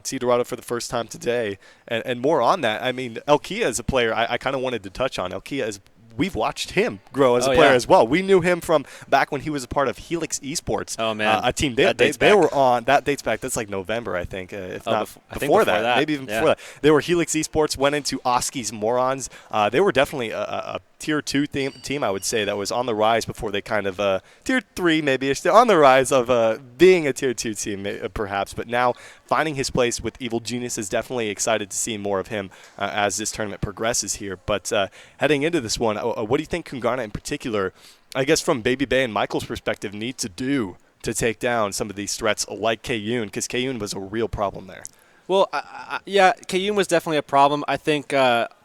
See Dorado for the first time today. And more on that, Elkia is a player I kind of wanted to touch on. Elkia we've watched him grow as a player as well. We knew him from back when he was a part of Helix Esports. Oh, man. A team they were on. That dates back. That's like November, I think, if not before that. Maybe even before that. They were Helix Esports, went into Oski's Morons. They were definitely a Tier 2 team, I would say, that was on the rise before they kind of Tier 3 maybe. They're on the rise of being a Tier 2 team, perhaps. But now finding his place with Evil Genius is definitely excited to see more of him as this tournament progresses here. But heading into this one, what do you think Kungarna in particular, I guess from Baby Bay and Michael's perspective, need to do to take down some of these threats like Kayun? Because Kayun was a real problem there. Well, yeah, Kayun was definitely a problem. I think,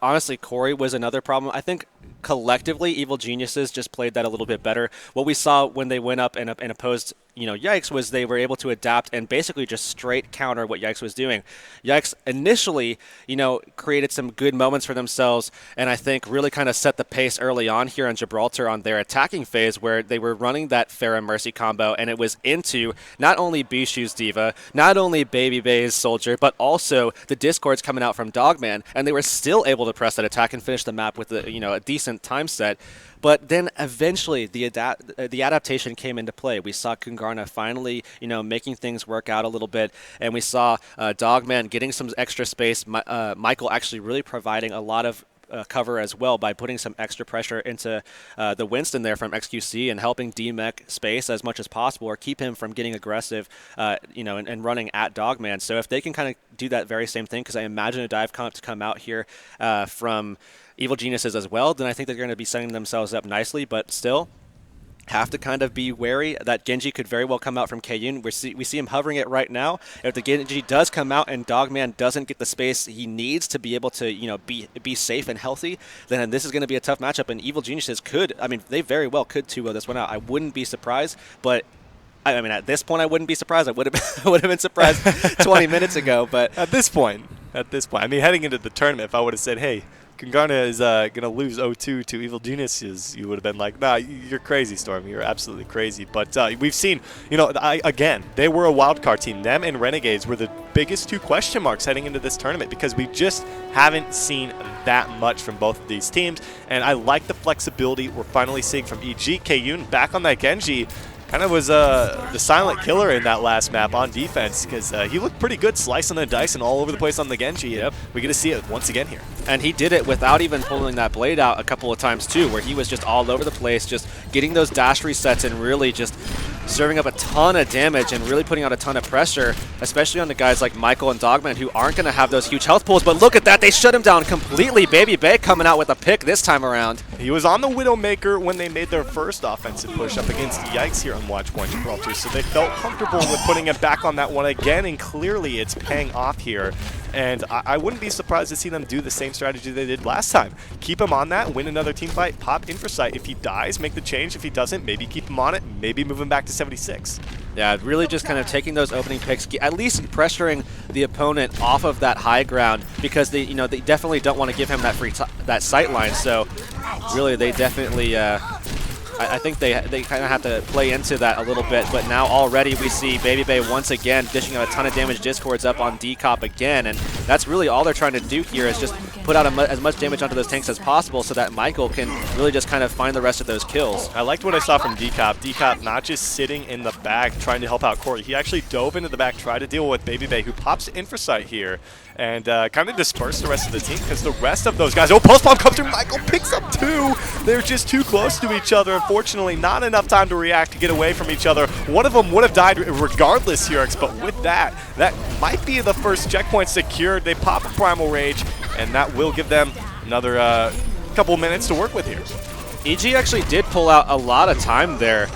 honestly, Corey was another problem. I think collectively, Evil Geniuses just played that a little bit better. What we saw when they went up and opposed Yikes was they were able to adapt and basically just straight counter what Yikes was doing. Yikes initially, created some good moments for themselves, and I think really kind of set the pace early on here on Gibraltar on their attacking phase, where they were running that Pharah Mercy combo, and it was into not only Bishu's Diva, not only Baby Bay's Soldier, but also the Discords coming out from Dogman, and they were still able to press that attack and finish the map with a decent time set. But then eventually the adaptation came into play. We saw Kungarna finally, making things work out a little bit, and we saw Dogman getting some extra space. Michael actually really providing a lot of cover as well by putting some extra pressure into the Winston there from XQC and helping DMEC space as much as possible, or keep him from getting aggressive, and running at Dogman. So if they can kind of do that very same thing, because I imagine a dive comp to come out here from Evil Geniuses as well, then I think they're going to be setting themselves up nicely, but still have to kind of be wary that Genji could very well come out from Kayun. We see him hovering it right now. If the Genji does come out and Dogman doesn't get the space he needs to be able to, be safe and healthy, then this is going to be a tough matchup, and Evil Geniuses could, they very well could 2-0 this one out. I wouldn't be surprised, but at this point, I wouldn't be surprised. I would have been surprised 20 minutes ago, but at this point, heading into the tournament, if I would have said, hey, Kungarna is going to lose 0-2 to Evil Geniuses, you would have been like, nah, you're crazy, Storm. You're absolutely crazy. But we've seen, again, they were a wildcard team. Them and Renegades were the biggest two question marks heading into this tournament, because we just haven't seen that much from both of these teams. And I like the flexibility we're finally seeing from EG. Kayun back on that Genji kind of was the silent killer in that last map on defense, because he looked pretty good slicing the dice and all over the place on the Genji. Yep. We get to see it once again here. And he did it without even pulling that blade out a couple of times too, where he was just all over the place, just getting those dash resets and really just serving up a ton of damage and really putting out a ton of pressure, especially on the guys like Michael and Dogman who aren't going to have those huge health pools. But look at that, they shut him down completely. Baby Bay coming out with a pick this time around. He was on the Widowmaker when they made their first offensive push up against Yikes here on Watch 1 Gibraltar, so they felt comfortable with putting him back on that one again, and clearly it's paying off here. And I wouldn't be surprised to see them do the same strategy they did last time. Keep him on that, win another team fight, pop Infrasight. If he dies, make the change. If he doesn't, maybe keep him on it, maybe move him back to 76. Yeah, really just kind of taking those opening picks, at least pressuring the opponent off of that high ground, because they definitely don't want to give him that that sight line. So really, they definitely, I think they kind of have to play into that a little bit. But now already we see Baby Bay once again dishing out a ton of damage. Discords up on Decop again, and that's really all they're trying to do here is just put out as much damage onto those tanks as possible so that Michael can really just kind of find the rest of those kills. I liked what I saw from Decop. Decop not just sitting in the back trying to help out Corey. He actually dove into the back, tried to deal with Baby Bay, who pops Infrasight here, and kind of disperse the rest of the team, because the rest of those guys, oh, Pulse Bomb comes through, Michael picks up two. They're just too close to each other. Unfortunately, not enough time to react to get away from each other. One of them would have died regardless here, but with that might be the first checkpoint secured. They pop a Primal Rage, and that will give them another couple minutes to work with here. EG actually did pull out a lot of time there,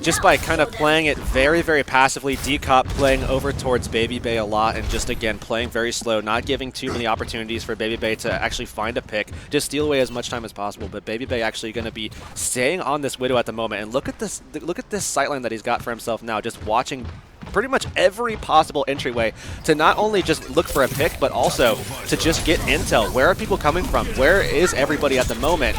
just by kind of playing it very, very passively. Decop playing over towards Baby Bay a lot and just, again, playing very slow, not giving too many opportunities for Baby Bay to actually find a pick, just steal away as much time as possible. But Baby Bay actually going to be staying on this Widow at the moment. And look at this sightline that he's got for himself now, just watching pretty much every possible entryway to not only just look for a pick, but also to just get intel. Where are people coming from? Where is everybody at the moment?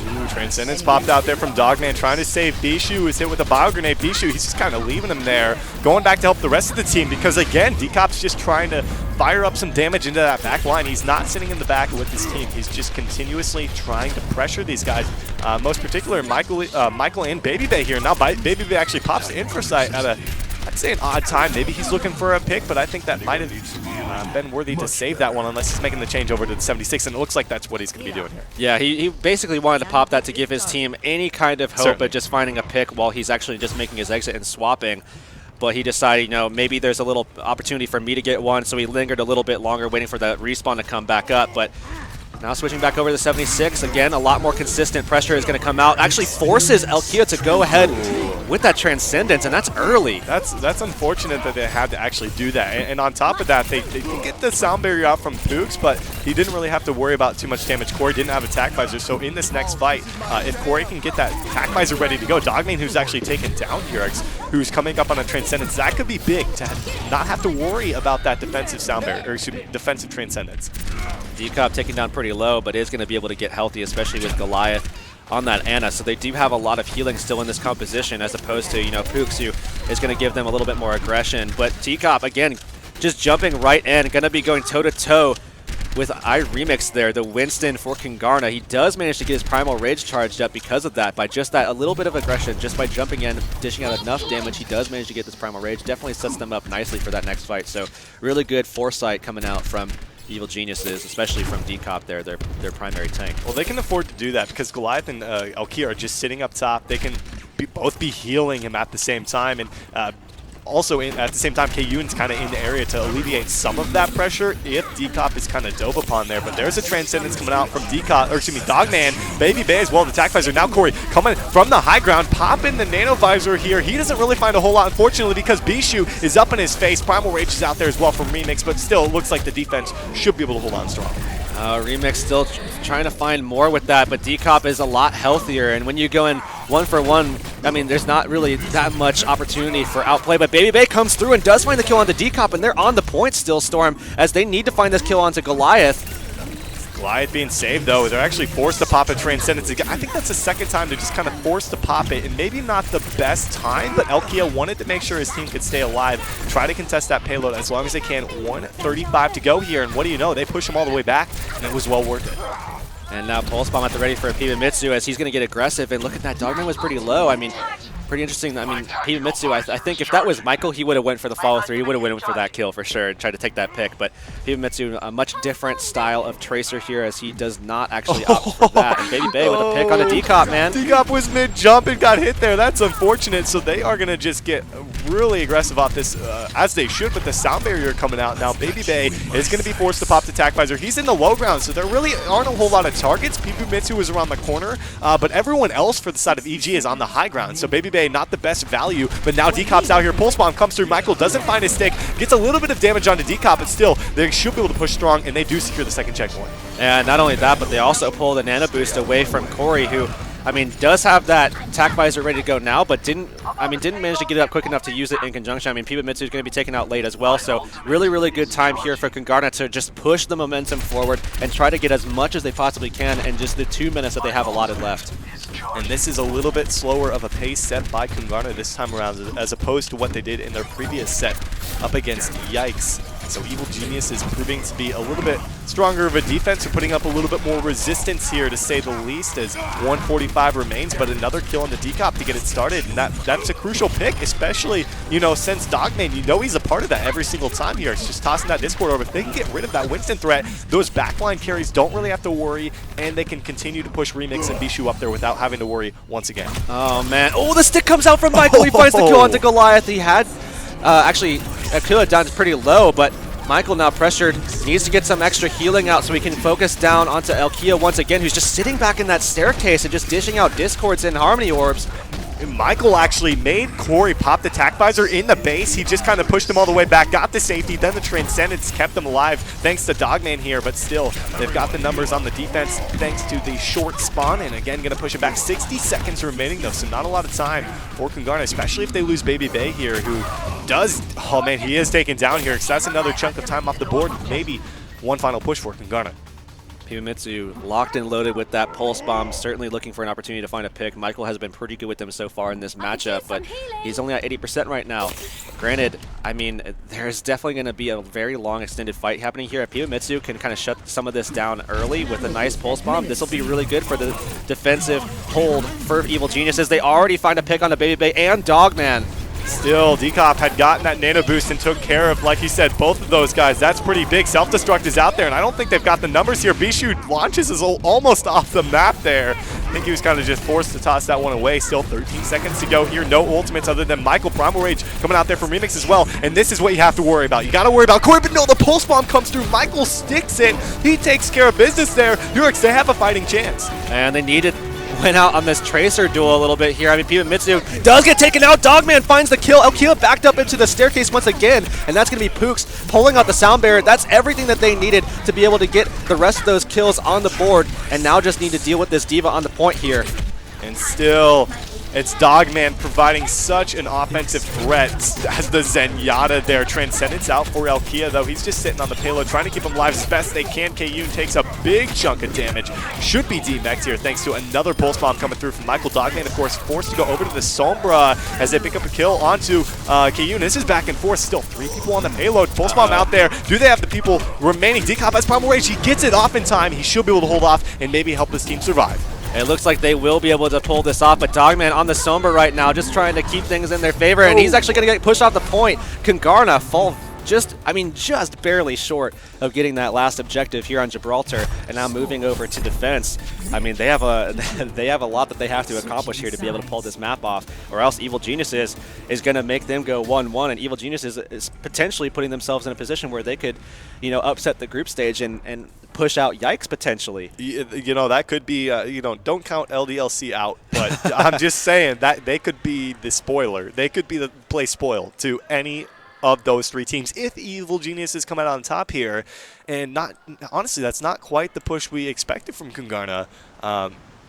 Ooh, Transcendence popped out there from Dogman, trying to save Bishu, who's hit with a bio grenade. Bishu, he's just kind of leaving him there, going back to help the rest of the team, because again, Decop's just trying to fire up some damage into that back line. He's not sitting in the back with his team. He's just continuously trying to pressure these guys, most particular Michael and Baby Bay here. Now Baby Bay actually pops the Infrasight at a, I'd say, an odd time. Maybe he's looking for a pick, but I think that might have been worthy to save that one, unless he's making the change over to the 76, and it looks like that's what he's going to be doing here. Yeah, he basically wanted to pop that to give his team any kind of hope Certainly. at just finding a pick while he's actually just making his exit and swapping. But he decided, maybe there's a little opportunity for me to get one, so he lingered a little bit longer waiting for the respawn to come back up. But now switching back over to the 76, again, a lot more consistent pressure is going to come out. Actually forces Elkia to go ahead with that Transcendence, and that's early. That's unfortunate that they had to actually do that. And on top of that, they can get the sound barrier out from Fuchs, but he didn't really have to worry about too much damage. Corey didn't have attack visor, so in this next fight, if Corey can get that attack visor ready to go, Dogman, who's actually taken down Hurix, who's coming up on a Transcendence, that could be big to not have to worry about that defensive sound barrier, or excuse me, defensive Transcendence. Decop taking down pretty low, but is going to be able to get healthy, especially with Goliath on that Ana. So they do have a lot of healing still in this composition, as opposed to, Pooks, who is going to give them a little bit more aggression. But Decop, again, just jumping right in, going to be going toe-to-toe with iRemix there, the Winston for Kungarna. He does manage to get his Primal Rage charged up because of that, by just that a little bit of aggression, just by jumping in, dishing out enough damage. He does manage to get this Primal Rage. Definitely sets them up nicely for that next fight. So really good foresight coming out from Evil Geniuses, especially from Decop there, their primary tank. Well, they can afford to do that because Goliath and Elkia are just sitting up top. They can both be healing him at the same time, and also at the same time, Kayun's kind of in the area to alleviate some of that pressure if Decop is kind of dove upon there. But there's a Transcendence coming out from Decop, or excuse me, Dogman. Baby Bay as well, the attack visor. Now Corey coming from the high ground, popping the nano visor here. He doesn't really find a whole lot, unfortunately, because Bishu is up in his face. Primal Rage is out there as well from Remix, but still, it looks like the defense should be able to hold on strong. Remix still trying to find more with that, but Decop is a lot healthier, and when you go in 1-for-1, I mean, there's not really that much opportunity for outplay, but Baby Bay comes through and does find the kill onto Decop, and they're on the point still, Storm, as they need to find this kill onto Goliath. Goliath being saved, though. They're actually forced to pop a Transcendence again. I think that's the second time they're just kind of forced to pop it, and maybe not the best time, but Elkia wanted to make sure his team could stay alive, try to contest that payload as long as they can. 1:35 to go here, and what do you know? They push him all the way back, and it was well worth it. And now Pulse Bomb at the ready for a Pibamitsu as he's going to get aggressive, and look at that, Dogman was pretty low. I mean, Pretty interesting. I mean, Hibamitsu, I think if that was Michael, he would have went for the follow through. He would have went for that kill for sure and tried to take that pick. But Hibamitsu, a much different style of tracer here as he does not actually opt for that. And Baby Bay with a pick on a decop, man. Decop was mid-jump and got hit there. That's unfortunate. So they are going to just get really aggressive off this, as they should, with the sound barrier coming out. Now Baby Bay is going to be forced to pop the attack visor. He's in the low ground, so there really aren't a whole lot of targets. Hibamitsu is around the corner, but everyone else for the side of EG is on the high ground. So Baby Bay not the best value, but now Decop's out here. Pulse Bomb comes through. Michael doesn't find his stick, gets a little bit of damage onto Decop, but still, they should be able to push strong, and they do secure the second checkpoint. And not only that, but they also pull the Nano Boost away from Corey, who, I mean, does have that attack visor ready to go now, but didn't manage to get it up quick enough to use it in conjunction. I mean, Hibamitsu is going to be taken out late as well, so really, really good time here for Kungarna to just push the momentum forward and try to get as much as they possibly can in just the 2 minutes that they have allotted left. And this is a little bit slower of a pace set by Kungarna this time around as opposed to what they did in their previous set up against Yikes. So Evil Genius is proving to be a little bit stronger of a defense. They're putting up a little bit more resistance here, to say the least, as 145 remains, but another kill on the decop to get it started. And that's a crucial pick, especially, you know, since Dogman, you know he's a part of that every single time here. It's just tossing that Discord over. If they can get rid of that Winston threat, those backline carries don't really have to worry, and they can continue to push Remix and Bishu up there without having to worry once again. Oh, man. Oh, the stick comes out from Michael. He finds the kill onto Goliath. He had, actually, Akila down pretty low, but Michael now pressured, needs to get some extra healing out so he can focus down onto Elkia once again, who's just sitting back in that staircase and just dishing out Discords and Harmony Orbs. Michael actually made Corey pop the attack visor in the base. He just kind of pushed him all the way back, got the safety, then the Transcendence kept them alive thanks to Dogman here, but still, they've got the numbers on the defense thanks to the short spawn, and again, going to push it back. 60 seconds remaining though, so not a lot of time for Kungarna, especially if they lose Baby Bay here, who does, oh man, he is taken down here, so that's another chunk of time off the board. Maybe one final push for Kungarna. Hibamitsu locked and loaded with that Pulse Bomb, certainly looking for an opportunity to find a pick. Michael has been pretty good with them so far in this matchup, but he's only at 80% right now. Granted, I mean, there's definitely going to be a very long extended fight happening here. If Hibamitsu can kind of shut some of this down early with a nice Pulse Bomb, this will be really good for the defensive hold for Evil Geniuses. They already find a pick on the Baby Bay and Dogman. Still, Decop had gotten that Nano Boost and took care of, like you said, both of those guys. That's pretty big. Self-destruct is out there, and I don't think they've got the numbers here. Bishu launches is almost off the map there. I think he was kind of just forced to toss that one away. Still 13 seconds to go here. No ultimates other than Michael. Primal Rage coming out there from Remix as well, and this is what you have to worry about. You got to worry about Corey, but no, the Pulse Bomb comes through. Michael sticks it. He takes care of business there. Urix, they have a fighting chance. And they needed went out on this Tracer duel a little bit here. I mean, Hibamitsu does get taken out. Dogman finds the kill. Elkia backed up into the staircase once again, and that's going to be Pooks pulling out the sound barrier. That's everything that they needed to be able to get the rest of those kills on the board, and now just need to deal with this Diva on the point here. And still, it's Dogman providing such an offensive threat as the Zenyatta there. Transcendence out for Elkia, though. He's just sitting on the payload, trying to keep him alive as best they can. KU takes a big chunk of damage. Should be D-Max here, thanks to another Pulse Bomb coming through from Michael. Dogman, of course, forced to go over to the Sombra as they pick up a kill onto KU. And this is back and forth. Still 3 people on the payload. Pulse Bomb out there. Do they have the people remaining? Decop has Primal Rage. He gets it off in time. He should be able to hold off and maybe help this team survive. It looks like they will be able to pull this off, but Dogman on the Sombra right now, just trying to keep things in their favor, and he's actually going to get pushed off the point. Kungarna fall just barely short of getting that last objective here on Gibraltar, and now moving over to defense. I mean, they have a lot that they have to accomplish here to be able to pull this map off, or else Evil Geniuses is going to make them go 1-1, and Evil Geniuses is potentially putting themselves in a position where they could, you know, upset the group stage and push out Yikes potentially. You know, that could be, you know, don't count LDLC out, but I'm just saying that they could be the spoiler. They could be the play spoil to any of those 3 teams if Evil Geniuses come out on top here. And honestly, that's not quite the push we expected from Kungarna.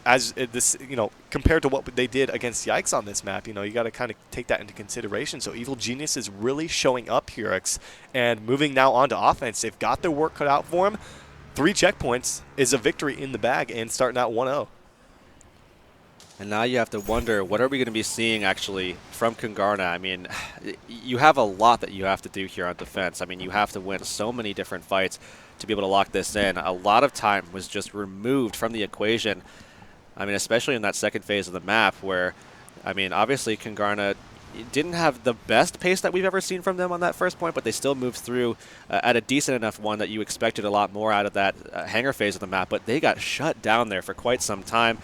As this, you know, compared to what they did against Yikes on this map, you know, you got to kind of take that into consideration. So Evil Genius is really showing up here, and moving now on to offense. They've got their work cut out for them. 3 checkpoints is a victory in the bag and starting out 1-0. And now you have to wonder, what are we going to be seeing actually from Kungarna? I mean, you have a lot that you have to do here on defense. I mean, you have to win so many different fights to be able to lock this in. A lot of time was just removed from the equation. I mean, especially in that second phase of the map where I mean, obviously, Kungarna didn't have the best pace that we've ever seen from them on that first point, but they still moved through at a decent enough one that you expected a lot more out of that hangar phase of the map, but they got shut down there for quite some time,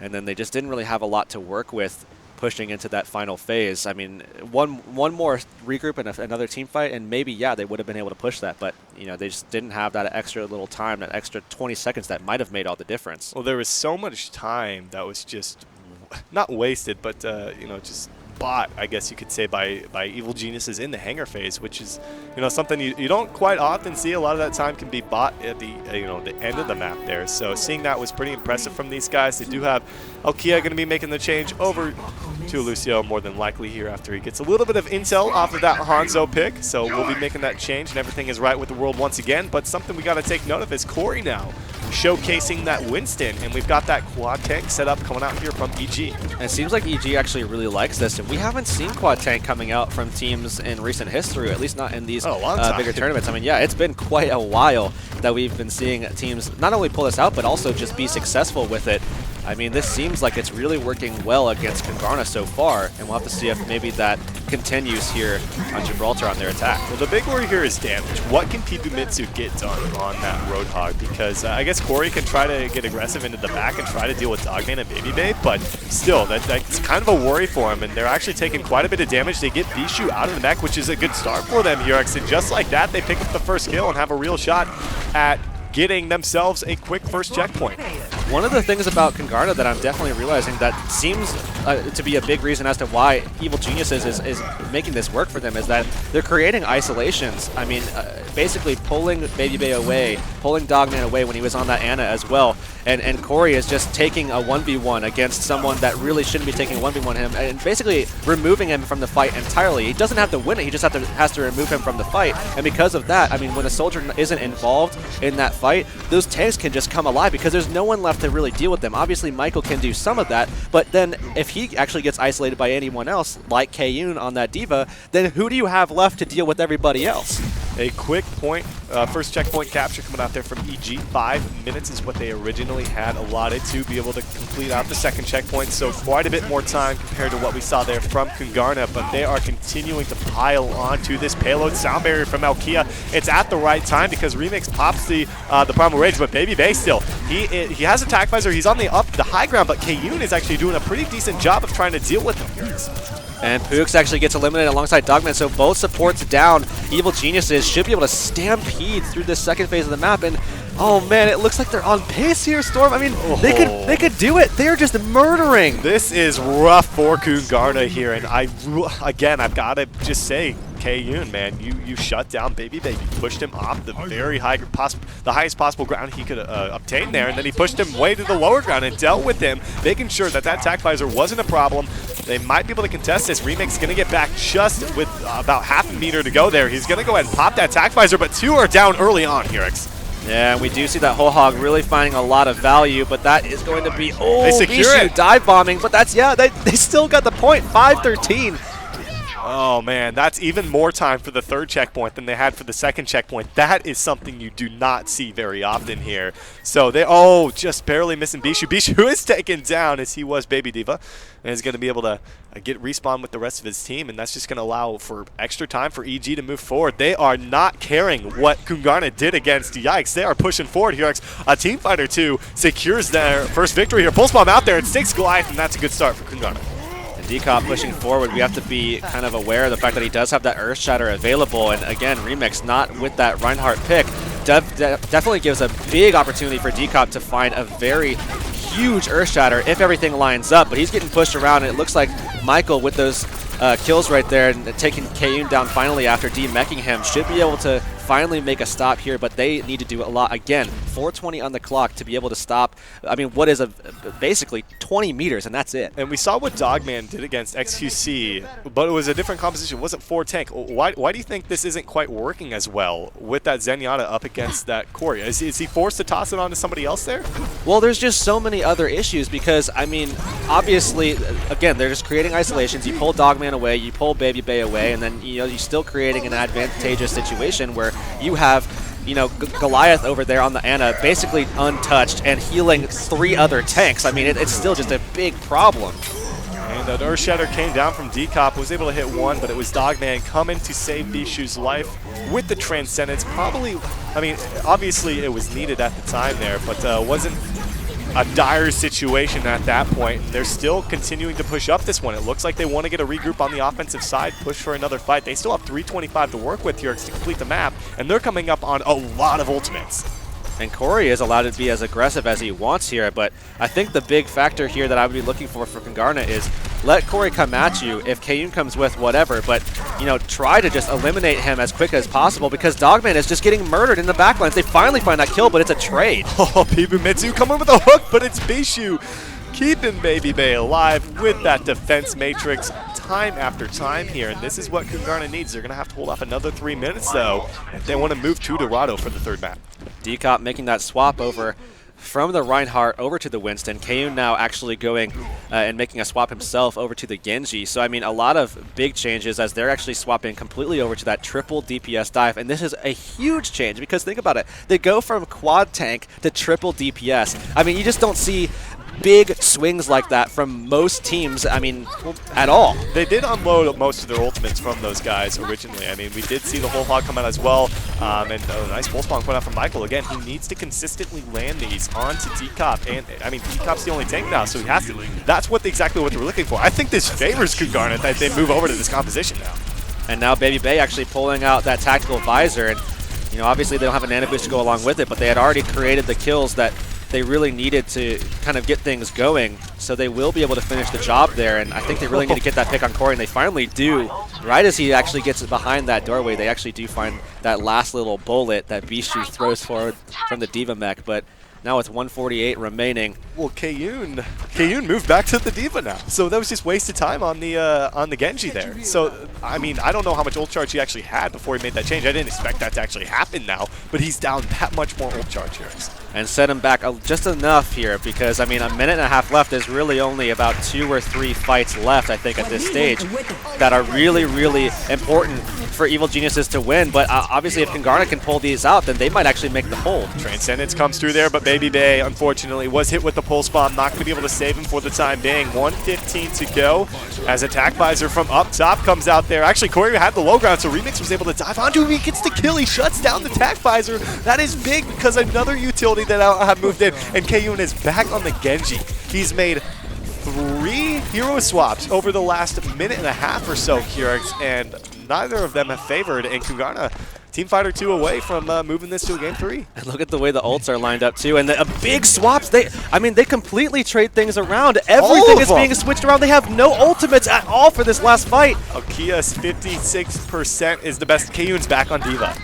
and then they just didn't really have a lot to work with pushing into that final phase. I mean, one more regroup and another team fight, and maybe, yeah, they would have been able to push that, but, you know, they just didn't have that extra little time, that extra 20 seconds that might have made all the difference. Well, there was so much time that was just not wasted, but, you know, just bought, I guess you could say, by evil geniuses in the hangar phase, which is, you know, something you don't quite often see. A lot of that time can be bought at the, you know, the end of the map there. So seeing that was pretty impressive from these guys. They do have Alkia going to be making the change over to Lucio more than likely here after he gets a little bit of intel off of that Hanzo pick. So we'll be making that change, and everything is right with the world once again. But something we got to take note of is Corey now showcasing that Winston, and we've got that quad tank set up coming out here from EG. And it seems like EG actually really likes this, and we haven't seen quad tank coming out from teams in recent history, at least not in these bigger tournaments. I mean, yeah, it's been quite a while that we've been seeing teams not only pull this out, but also just be successful with it. I mean, this seems like it's really working well against Kungarna so far, and we'll have to see if maybe that continues here on Gibraltar on their attack. Well, the big worry here is damage. What can Pibumitsu get done on that Roadhog? Because I guess Corey can try to get aggressive into the back and try to deal with Dogman and Baby Babe, but still, that's kind of a worry for him, and they're actually taking quite a bit of damage. They get Bishu out of the mech, which is a good start for them here, and just like that, they pick up the first kill and have a real shot at getting themselves a quick first checkpoint. One of the things about Kungarna that I'm definitely realizing that seems to be a big reason as to why Evil Geniuses is making this work for them is that they're creating isolations. I mean, basically pulling Baby Bay away, pulling Dogman away when he was on that Ana as well, and Corey is just taking a 1v1 against someone that really shouldn't be taking a 1v1 him, and basically removing him from the fight entirely. He doesn't have to win it, he just has to remove him from the fight, and because of that, I mean, when a soldier isn't involved in that fight, those tanks can just come alive because there's no one left to really deal with them. Obviously, Michael can do some of that, but then if he actually gets isolated by anyone else, like Kayun on that Diva, then who do you have left to deal with everybody else? A quick point, first checkpoint capture coming out there from EG. 5 minutes is what they originally had allotted to be able to complete out the second checkpoint, so quite a bit more time compared to what we saw there from Kungarna, but they are continuing to pile onto this payload sound barrier from Alkia. It's at the right time because Remix pops the Primal Rage, but Baby Bay still, he has attack visor, he's on the high ground, but Kayun is actually doing a pretty decent job of trying to deal with him here. And Pooks actually gets eliminated alongside Dogman, so both supports down. Evil Geniuses should be able to stampede through this second phase of the map, and oh man, it looks like they're on pace here, Storm. I mean, they could do it. They're just murdering. This is rough for Kungarna here, and again, I've got to just say, Kayun, man, you shut down Baby Baby. You pushed him off the very the highest possible ground he could obtain there, and then he pushed him way to the lower ground and dealt with him, making sure that attack visor wasn't a problem. They might be able to contest this. Remix is going to get back just with about half a meter to go there. He's going to go ahead and pop that attack visor, but two are down early on here. Yeah, and we do see that whole hog really finding a lot of value, but that is going to be, they secure Bishu it. dive bombing, but that's, yeah, they still got the point, 5-13. Oh man, that's even more time for the third checkpoint than they had for the second checkpoint. That is something you do not see very often here. So they, just barely missing Bishu. Bishu is taken down as he was Baby Diva, and is going to be able to get respawn with the rest of his team, and that's just going to allow for extra time for EG to move forward. They are not caring what Kungarna did against Yikes. They are pushing forward here. A Team Fighter 2 secures their first victory here. Pulse Bomb out there and sticks Goliath, and that's a good start for Kungarna. Decop pushing forward, we have to be kind of aware of the fact that he does have that Earth Shatter available, and again, Remix not with that Reinhardt pick. Definitely gives a big opportunity for Decop to find a very huge Earth Shatter if everything lines up, but he's getting pushed around, and it looks like Michael with those kills right there and taking Kayun down finally after demeching him should be able to finally make a stop here, but they need to do a lot. Again, 4:20 on the clock to be able to stop, I mean, what is basically 20 meters, and that's it. And we saw what Dogman did against XQC, but it was a different composition. It wasn't 4 tank. Why do you think this isn't quite working as well with that Zenyatta up against that Corey? Is he forced to toss it on to somebody else there? Well, there's just so many other issues because, I mean, obviously, again, they're just creating isolations. You pull Dogman away, you pull Baby Bay away, and then, you're still creating an advantageous situation where you have, Goliath over there on the Ana basically untouched and healing 3 other tanks. I mean, it's still just a big problem. And That Earthshatter came down from Decop, was able to hit one, but it was Dogman coming to save Bishu's life with the Transcendence. Probably, I mean, obviously it was needed at the time there, but wasn't a dire situation at that point. They're still continuing to push up this one. It looks like they want to get a regroup on the offensive side, push for another fight. They still have 325 to work with here to complete the map, and they're coming up on a lot of ultimates. And Corey is allowed to be as aggressive as he wants here, but I think the big factor here that I would be looking for Kungarna is let Corey come at you if Kayun comes with whatever, but, you know, try to just eliminate him as quick as possible because Dogman is just getting murdered in the backlines. They finally find that kill, but it's a trade. Oh, Pibumitsu coming with a hook, but it's Bishu keeping Baby Bay alive with that defense matrix time after time here, and this is what Kungarna needs. They're going to have to hold off another 3 minutes, though, if they want to move to Dorado for the third map. Decop making that swap over from the Reinhardt over to the Winston. Kayun now actually going and making a swap himself over to the Genji. So, I mean, a lot of big changes as they're actually swapping completely over to that triple DPS dive. And this is a huge change because think about it. They go from quad tank to triple DPS. I mean, you just don't see big swings like that from most teams, I mean, at all. They did unload most of their ultimates from those guys originally. I mean, we did see the whole hog come out as well, and a nice full spawn coming out from Michael. Again, he needs to consistently land these onto Decop, and I mean, Decop's the only tank now, so he has to. That's exactly what they're looking for. I think this favors Kungarna that they move over to this composition now. And now Baby Bay actually pulling out that tactical visor, and you know, obviously they don't have a nano boost to go along with it, but they had already created the kills that they really needed to kind of get things going, so they will be able to finish the job there, and I think they really need to get that pick on Corey, and they finally do. Right as he actually gets behind that doorway, they actually do find that last little bullet that Bishu throws forward from the Diva mech, but now with 148 remaining. Well, Kayun moved back to the Diva now, so that was just wasted time on the Genji there. So, I mean, I don't know how much ult charge he actually had before he made that change. I didn't expect that to actually happen now, but he's down that much more ult charge here. And set him back just enough here because, I mean, a minute and a half left. There's really only about 2 or 3 fights left, I think, at this stage that are really, really important for Evil Geniuses to win. But obviously, if Kungarna can pull these out, then they might actually make the hold. Transcendence comes through there, but Baby Bay, unfortunately, was hit with the pulse bomb. Not going to be able to save him for the time being. 1:15 to go as Attack Visor from up top comes out there. Actually, Corey had the low ground, so Remix was able to dive onto him. He gets the kill. He shuts down the Attack Visor. That is big because another utility that I have moved in, and Kayun is back on the Genji. He's made 3 hero swaps over the last minute and a half or so here, and neither of them have favored, and Kungarna Teamfighter 2 away from moving this to a game 3. And look at the way the ults are lined up too, and the big swaps. I mean, they completely trade things around. Everything is being switched around. They have no ultimates at all for this last fight. Kia's 56% is the best. Kayun's back on Diva.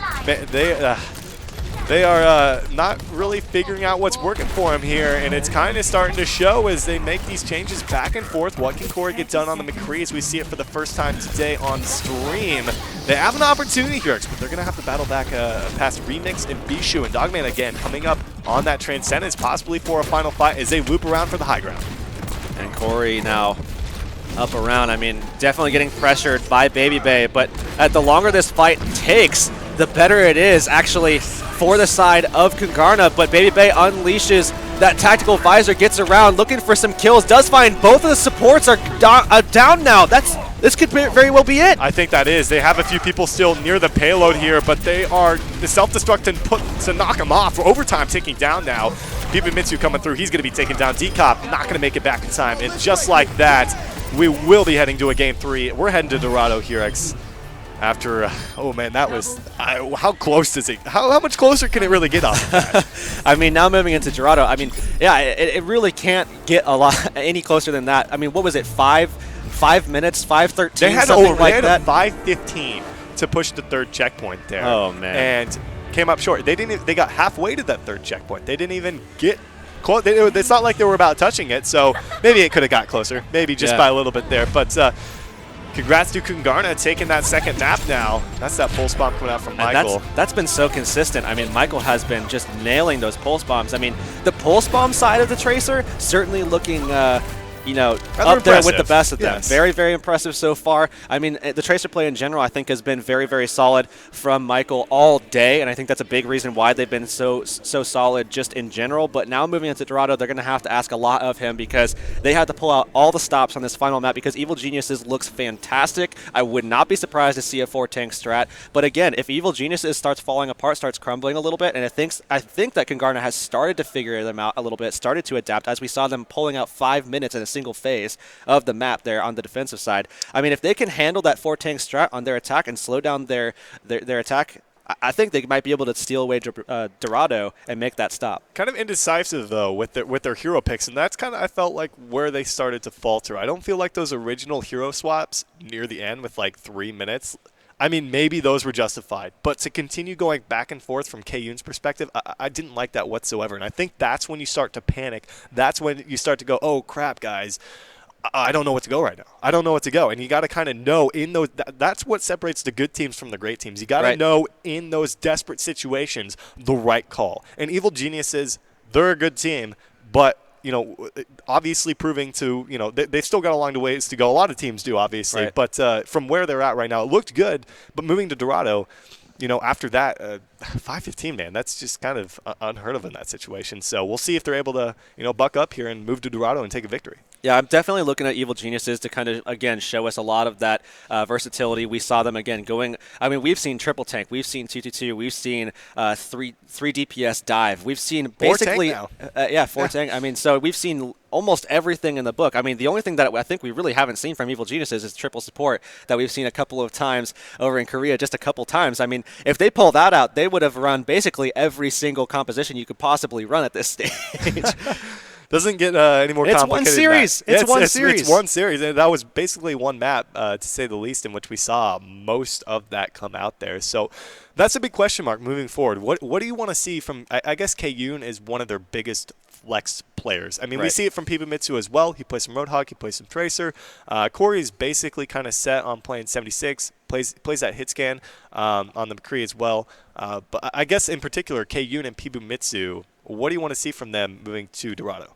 They are not really figuring out what's working for him here, and it's kind of starting to show as they make these changes back and forth. What can Corey get done on the McCree as we see it for the first time today on stream? They have an opportunity here, but they're going to have to battle back past Remix and Bishu, and Dogman again coming up on that Transcendence, possibly for a final fight as they loop around for the high ground. And Corey now up around. I mean, definitely getting pressured by Baby Bay, but the longer this fight takes, the better it is actually for the side of Kungarna. But Baby Bay unleashes that tactical visor, gets around, looking for some kills, does find both of the supports are down now. This could very well be it. I think that is. They have a few people still near the payload here, but they are the self-destruct and put to knock him off. Overtime ticking down now. Pibumitsu coming through. He's going to be taken down. Decop not going to make it back in time. And just like that, we will be heading to a game 3. We're heading to Dorado here, after, oh man, that was, how close does it, how much closer can it really get off that? I mean, now moving into Dorado, I mean, yeah, it really can't get any closer than that. I mean, what was it, 5 minutes, 5:13, they had something like that? 5:15 to push the 3rd checkpoint there. Oh man. And came up short. They got halfway to that 3rd checkpoint. They didn't even get close. It's not like they were about touching it, so maybe it could have got closer, maybe just by a little bit there. But congrats to Kungarna taking that 2nd map now. That's that pulse bomb coming out from Michael. That's been so consistent. I mean, Michael has been just nailing those pulse bombs. I mean, the pulse bomb side of the Tracer certainly looking up there with the best of them. Yes. Very, very impressive so far. I mean, the Tracer play in general, I think, has been very, very solid from Michael all day, and I think that's a big reason why they've been so solid just in general. But now moving into Dorado, they're going to have to ask a lot of him because they had to pull out all the stops on this final map because Evil Geniuses looks fantastic. I would not be surprised to see a 4-tank strat. But again, if Evil Geniuses starts falling apart, starts crumbling a little bit, and I think that Kungarna has started to figure them out a little bit, started to adapt, as we saw them pulling out 5 minutes in a single phase of the map there on the defensive side. I mean, if they can handle that 4-tank strat on their attack and slow down their attack, I think they might be able to steal away Dorado and make that stop. Kind of indecisive, though, with their hero picks, and that's kind of, I felt like, where they started to falter. I don't feel like those original hero swaps near the end with like 3 minutes, I mean, maybe those were justified, but to continue going back and forth from K-Yoon's perspective, I didn't like that whatsoever, and I think that's when you start to panic. That's when you start to go, oh, crap, guys. I don't know what to go right now. I don't know what to go. And you got to kind of know in those that's what separates the good teams from the great teams. You got to know in those desperate situations the right call. And Evil Geniuses, they're a good team, but obviously proving to, they've still got a long ways to go. A lot of teams do, obviously. Right. But from where they're at right now, it looked good. But moving to Dorado, after that, 5-15, man, that's just kind of unheard of in that situation. So we'll see if they're able to, buck up here and move to Dorado and take a victory. Yeah, I'm definitely looking at Evil Geniuses to kind of, again, show us a lot of that versatility. We saw them, again, going – I mean, we've seen triple tank. We've seen 2-2-2. We've seen 3 DPS dive. We've seen basically – 4 tank. I mean, so we've seen almost everything in the book. I mean, the only thing that I think we really haven't seen from Evil Geniuses is triple support that we've seen a couple of times over in Korea, just a couple times. I mean, if they pull that out, they would have run basically every single composition you could possibly run at this stage. Doesn't get any more complicated. It's one series. It's one series. It's one series. And that was basically one map, to say the least, in which we saw most of that come out there. So that's a big question mark moving forward. What do you want to see from – I guess K-Yoon is one of their biggest flex players. I mean, we see it from Pibumitsu as well. He plays some Roadhog. He plays some Tracer. Corey is basically kind of set on playing 76. Plays that hit scan on the McCree as well. But I guess in particular, K-Yoon and Pibumitsu, what do you want to see from them moving to Dorado?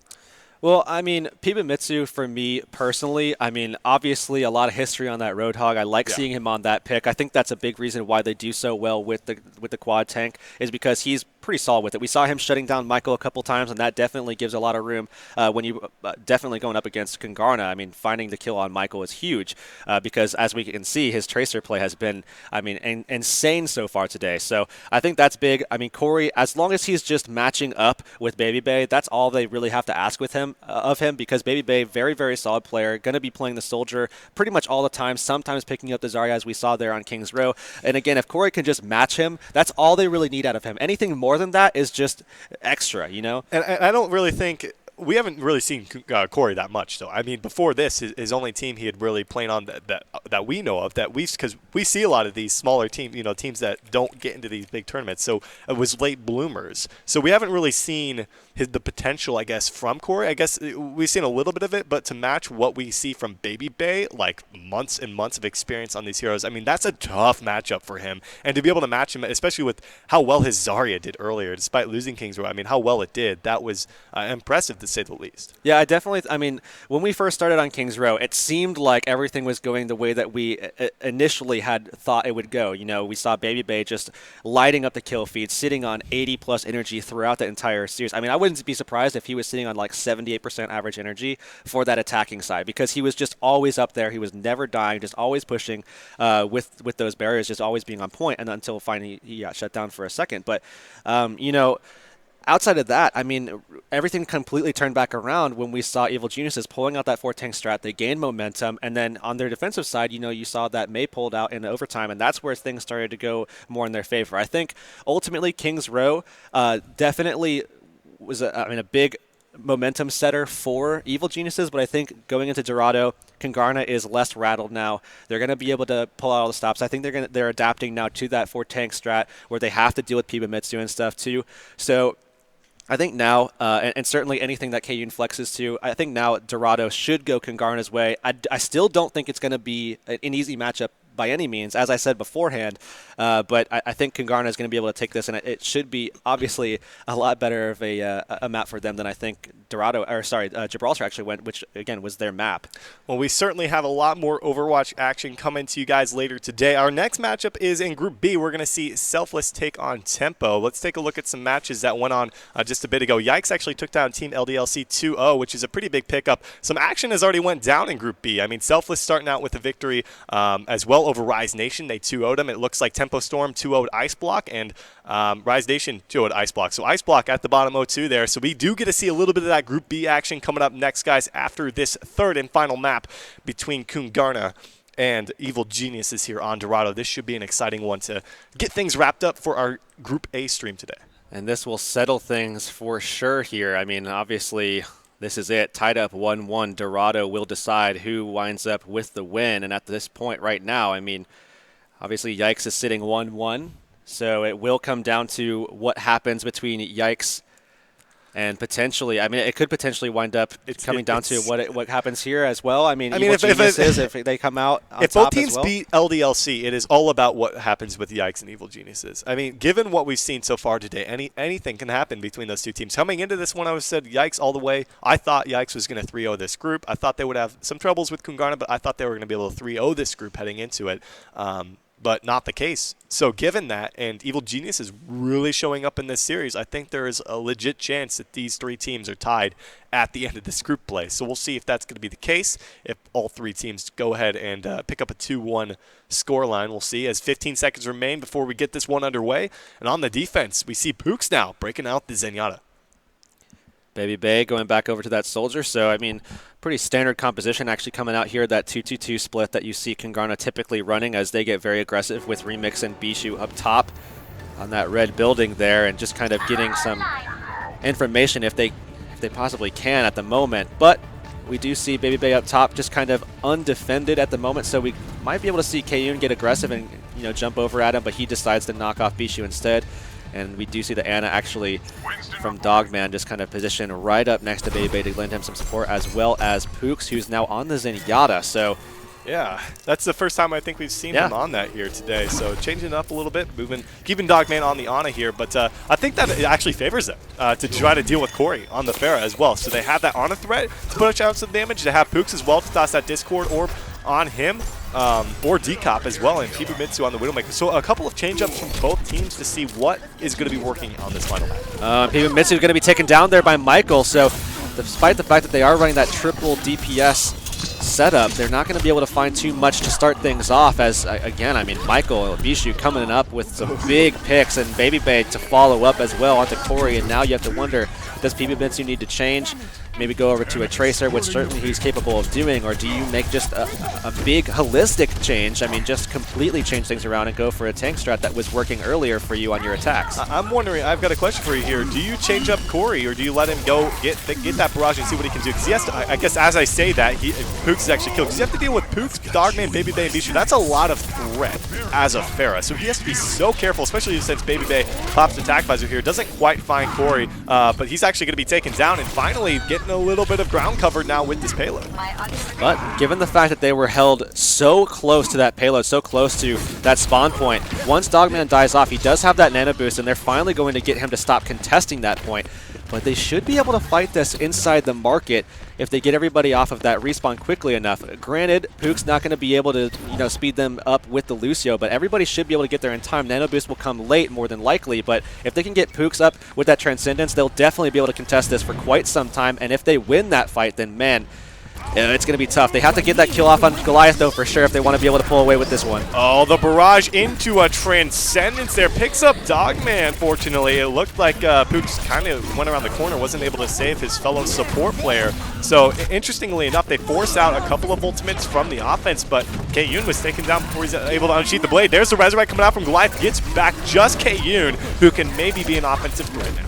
Well, I mean, Pibumitsu, for me personally, I mean, obviously a lot of history on that Roadhog. I like seeing him on that pick. I think that's a big reason why they do so well with the quad tank is because he's pretty solid with it. We saw him shutting down Michael a couple times, and that definitely gives a lot of room when you definitely going up against Kungarna. I mean, finding the kill on Michael is huge because, as we can see, his Tracer play has been, I mean, insane so far today. So I think that's big. I mean, Corey, as long as he's just matching up with Baby Bay, that's all they really have to ask with him. Of him because Baby Bay, very, very solid player, going to be playing the Soldier pretty much all the time, sometimes picking up the Zarya as we saw there on King's Row. And again, if Corey can just match him, that's all they really need out of him. Anything more than that is just extra, And I don't really think – we haven't really seen Corey that much, though. I mean, before this, his only team he had really played on that we know of, because we see a lot of these smaller teams, teams that don't get into these big tournaments. So it was late bloomers. So we haven't really seen the potential, I guess, from Corey. I guess we've seen a little bit of it, but to match what we see from Baby Bay, like months and months of experience on these heroes, I mean, that's a tough matchup for him. And to be able to match him, especially with how well his Zarya did earlier, despite losing King's Row, I mean, how well it did, that was impressive to say the least. Yeah, I mean, when we first started on King's Row, it seemed like everything was going the way that we initially had thought it would go. We saw Baby Bay just lighting up the kill feed, sitting on 80-plus energy throughout the entire series. I mean, I wouldn't be surprised if he was sitting on like 78% average energy for that attacking side because he was just always up there. He was never dying, just always pushing with those barriers, just always being on point, and until finally he got shut down for a second. But, outside of that, I mean, everything completely turned back around when we saw Evil Geniuses pulling out that 4-tank strat. They gained momentum, and then on their defensive side, you saw that May pulled out in overtime, and that's where things started to go more in their favor. I think ultimately King's Row definitely was a big momentum setter for Evil Geniuses, but I think going into Dorado, Kungarna is less rattled now. They're going to be able to pull out all the stops. I think they're adapting now to that 4-tank strat where they have to deal with Pibumitsu and stuff too. So I think now, and certainly anything that K-Yoon flexes to, I think now Dorado should go Kungarna's way. I still don't think it's going to be an easy matchup by any means, as I said beforehand. But I think Kungarna is going to be able to take this, and it should be obviously a lot better of a map for them than I think Gibraltar actually went, which again was their map. Well, we certainly have a lot more Overwatch action coming to you guys later today. Our next matchup is in Group B. We're going to see Selfless take on Tempo. Let's take a look at some matches that went on just a bit ago. Yikes actually took down Team LDLC 2-0, which is a pretty big pickup. Some action has already went down in Group B. I mean, Selfless starting out with a victory as well over Rise Nation. They 2-0'd them. It looks like Tempo Storm 2-0'd Ice Block, and Rise Nation 2-0'd Ice Block. So Ice Block at the bottom 0-2 there. So we do get to see a little bit of that Group B action coming up next, guys, after this third and final map between Kungarna and Evil Geniuses here on Dorado. This should be an exciting one to get things wrapped up for our Group A stream today. And this will settle things for sure here. I mean, obviously, this is it. Tied up 1-1. Dorado will decide who winds up with the win. And at this point right now, I mean, obviously Yikes is sitting 1-1. So it will come down to what happens between Yikes and potentially, I mean, it could potentially wind up coming down to what happens here as well. I mean if they come out on if top both teams as well. beat LDLC, it is all about what happens with Yikes and Evil Geniuses. I mean, given what we've seen so far today, anything can happen between those two teams. Coming into this one, I said Yikes all the way. I thought Yikes was going to 3-0 this group. I thought they would have some troubles with Kungarna, but I thought they were going to be able to 3-0 this group heading into it. But not the case. So given that, and Evil Genius is really showing up in this series, I think there is a legit chance that these three teams are tied at the end of this group play. So we'll see if that's going to be the case, if all three teams go ahead and pick up a 2-1 scoreline. We'll see as 15 seconds remain before we get this one underway. And on the defense, we see Pooks now breaking out the Zenyatta. Baby Bay going back over to that Soldier. So, I mean, pretty standard composition actually coming out here, that 2-2-2 split that you see Kungarna typically running as they get very aggressive with Remix and Bishu up top on that red building there, and just kind of getting some information if they possibly can at the moment. But we do see Baby Bay up top just kind of undefended at the moment, so we might be able to see Kayun get aggressive and, you know, jump over at him, but he decides to knock off Bishu instead. And we do see the Ana actually from Dogman just kind of positioned right up next to Baby Bay to lend him some support, as well as Pooks, who's now on the Zenyatta. So yeah, that's the first time I think we've seen him on that here today. So changing it up a little bit, keeping Dogman on the Ana here. But I think that it actually favors them to try to deal with Corey on the Pharah as well. So they have that Ana threat to push out some damage. They have Pooks as well to toss that Discord orb on him. Or Decop as well, and Pibumitsu on the Widowmaker. So a couple of change-ups from both teams to see what is going to be working on this final map. Pibumitsu is going to be taken down there by Michael, so despite the fact that they are running that triple DPS setup, they're not going to be able to find too much to start things off, as, again, I mean, Michael Bishu coming up with some big picks, and Baby Bay to follow up as well onto Corey, and now you have to wonder, does Pibumitsu need to change? Maybe go over to a Tracer, which certainly he's capable of doing, or do you make just a big holistic change? I mean, just completely change things around and go for a tank strat that was working earlier for you on your attacks. I'm wondering, I've got a question for you here. Do you change up Corey, or do you let him go get that barrage and see what he can do? Because he has to, I guess as I say that, Pooks is actually killed. Because you have to deal with Pooks, Dogman, Baby Bay, and Bishu. That's a lot of threat as a Pharah. So he has to be so careful, especially since Baby Bay pops attack visor here. Doesn't quite find Corey, but he's actually going to be taken down and finally getting a little bit of ground covered now with this payload. But given the fact that they were held so close to that payload, so close to that spawn point, once Dogman dies off, he does have that nano boost, and they're finally going to get him to stop contesting that point. But they should be able to fight this inside the market if they get everybody off of that respawn quickly enough. Granted, Pook's not going to be able to, you know, speed them up with the Lucio, but everybody should be able to get there in time. Nano Boost will come late more than likely, but if they can get Pook's up with that Transcendence, they'll definitely be able to contest this for quite some time, and if they win that fight, then man, it's going to be tough. They have to get that kill off on Goliath, though, for sure, if they want to be able to pull away with this one. Oh, the barrage into a Transcendence there. Picks up Dogman, fortunately. It looked like Pooks kind of went around the corner, wasn't able to save his fellow support player. So, interestingly enough, they forced out a couple of ultimates from the offense, but Kayun was taken down before he's able to unsheath the blade. There's the Resurrect coming out from Goliath. Gets back just Kayun, who can maybe be an offensive threat now.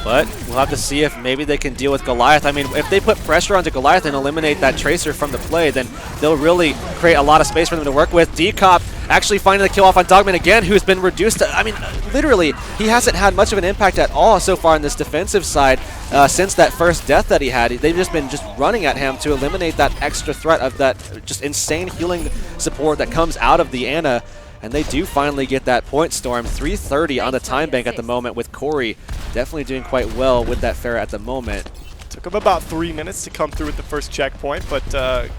But we'll have to see if maybe they can deal with Goliath. I mean, if they put pressure onto Goliath and eliminate that Tracer from the play, then they'll really create a lot of space for them to work with. D-Cop actually finding the kill off on Dogman again, who's been reduced to, I mean, literally, he hasn't had much of an impact at all so far on this defensive side since that first death that he had. They've just been running at him to eliminate that extra threat of that just insane healing support that comes out of the Ana. And they do finally get that point, Storm. 3:30 on the time bank at the moment, with Corey definitely doing quite well with that Pharah at the moment. Took him about 3 minutes to come through at the first checkpoint, but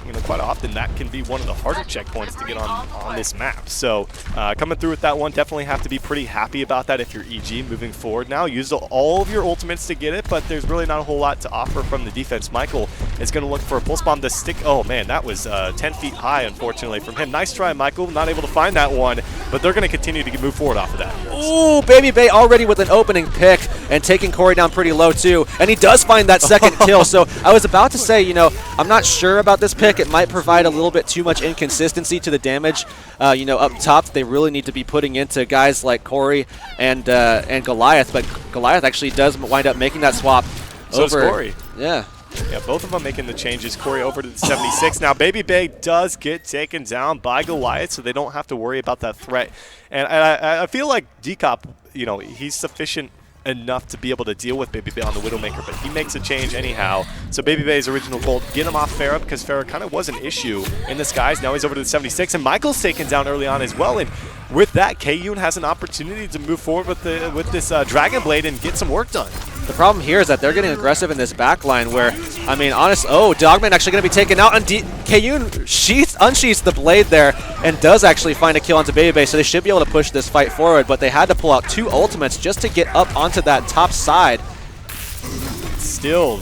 you know, quite often that can be one of the harder checkpoints to get on this map. So coming through with that one, definitely have to be pretty happy about that if you're EG moving forward now. Use all of your ultimates to get it, but there's really not a whole lot to offer from the defense. Michael is going to look for a pulse bomb to stick. Oh man, that was 10 feet high, unfortunately, from him. Nice try, Michael. Not able to find that one, but they're going to continue to move forward off of that. Ooh, Baby Bay already with an opening pick and taking Corey down pretty low too. And he does find that second kill. So I was about to say, you know, I'm not sure about this pick. It might provide a little bit too much inconsistency to the damage, you know, up top that they really need to be putting into guys like Corey and Goliath. But Goliath actually does wind up making that swap So over. does Corey. Yeah. Yeah, both of them making the changes. Corey over to the 76. Now, Baby Bay does get taken down by Goliath, so they don't have to worry about that threat. And I feel like D-Cop, you know, he's sufficient enough to be able to deal with Baby Bay on the Widowmaker, but he makes a change anyhow. So Baby Bay's original goal, get him off Pharah, because Pharah kind of was an issue in the skies. Now he's over to the 76, and Michael's taken down early on as well. And with that, K-Yoon has an opportunity to move forward with this Dragon Blade and get some work done. The problem here is that they're getting aggressive in this back line where, I mean, Dogman actually going to be taken out, and K-Yoon unsheaths the blade there and does actually find a kill onto Baby Bay, so they should be able to push this fight forward, but they had to pull out 2 ultimates just to get up onto that top side. Still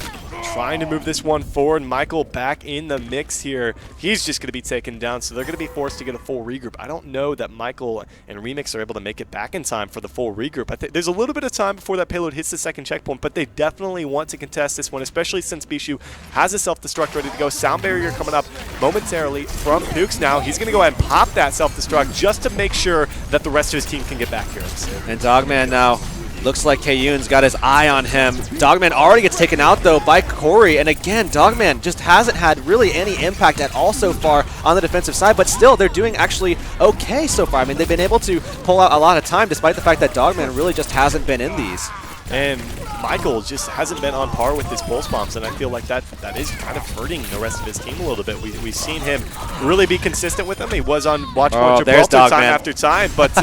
trying to move this one forward. Michael back in the mix here. He's just going to be taken down, so they're going to be forced to get a full regroup. I don't know that Michael and Remix are able to make it back in time for the full regroup. I think there's a little bit of time before that payload hits the second checkpoint, but they definitely want to contest this one, especially since Bishu has a self-destruct ready to go. Sound barrier coming up momentarily from Pukes now. He's going to go ahead and pop that self-destruct just to make sure that the rest of his team can get back here. And Dogman now looks like K-Yoon's got his eye on him. Dogman already gets taken out, though, by Corey. And again, Dogman just hasn't had really any impact at all so far on the defensive side. But still, they're doing actually okay so far. I mean, they've been able to pull out a lot of time, despite the fact that Dogman really just hasn't been in these. And Michael just hasn't been on par with his pulse bombs, and I feel like that is kind of hurting the rest of his team a little bit. We've seen him really be consistent with them. He was on watch point Gibraltar time after time, but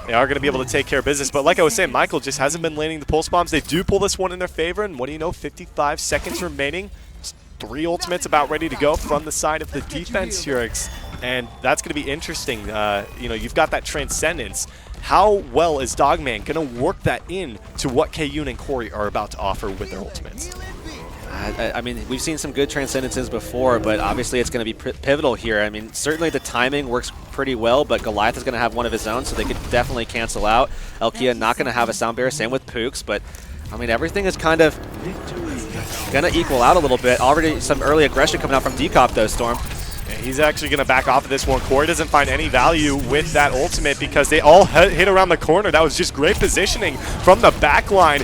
they are going to be able to take care of business. But like I was saying, Michael just hasn't been landing the pulse bombs. They do pull this one in their favor, and what do you know, 55 seconds remaining. 3 ultimates about ready to go from the side of the defense here. And that's going to be interesting. You know, you've got that Transcendence. How well is Dogman going to work that in to what K-Yoon and Corey are about to offer with their ultimates? I mean, we've seen some good Transcendences before, but obviously it's going to be pivotal here. I mean, certainly the timing works pretty well, but Goliath is going to have one of his own, so they could definitely cancel out. Elkia not going to have a sound barrier, same with Pooks, but I mean, everything is kind of going to equal out a little bit. Already some early aggression coming out from D-Cop, though, Storm. He's actually going to back off of this one. Corey doesn't find any value with that ultimate because they all hit around the corner. That was just great positioning from the back line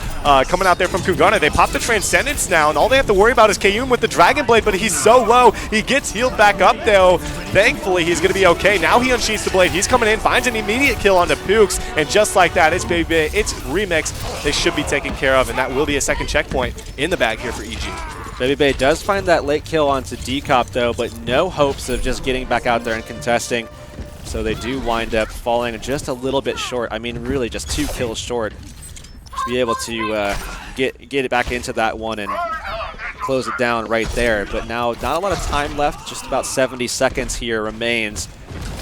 coming out there from Kungarna. They pop the Transcendence now, and all they have to worry about is K-Yoon with the Dragon Blade, but he's so low. He gets healed back up, though. Thankfully, he's going to be okay. Now he unsheaths the blade. He's coming in, finds an immediate kill onto Pukes, and just like that, it's Remix. They should be taken care of, and that will be a second checkpoint in the bag here for EG. Baby Bay does find that late kill onto D-Cop, though, but no hopes of just getting back out there and contesting. So they do wind up falling just a little bit short. I mean, really just 2 kills short to be able to get it back into that one and close it down right there. But now not a lot of time left. Just about 70 seconds here remains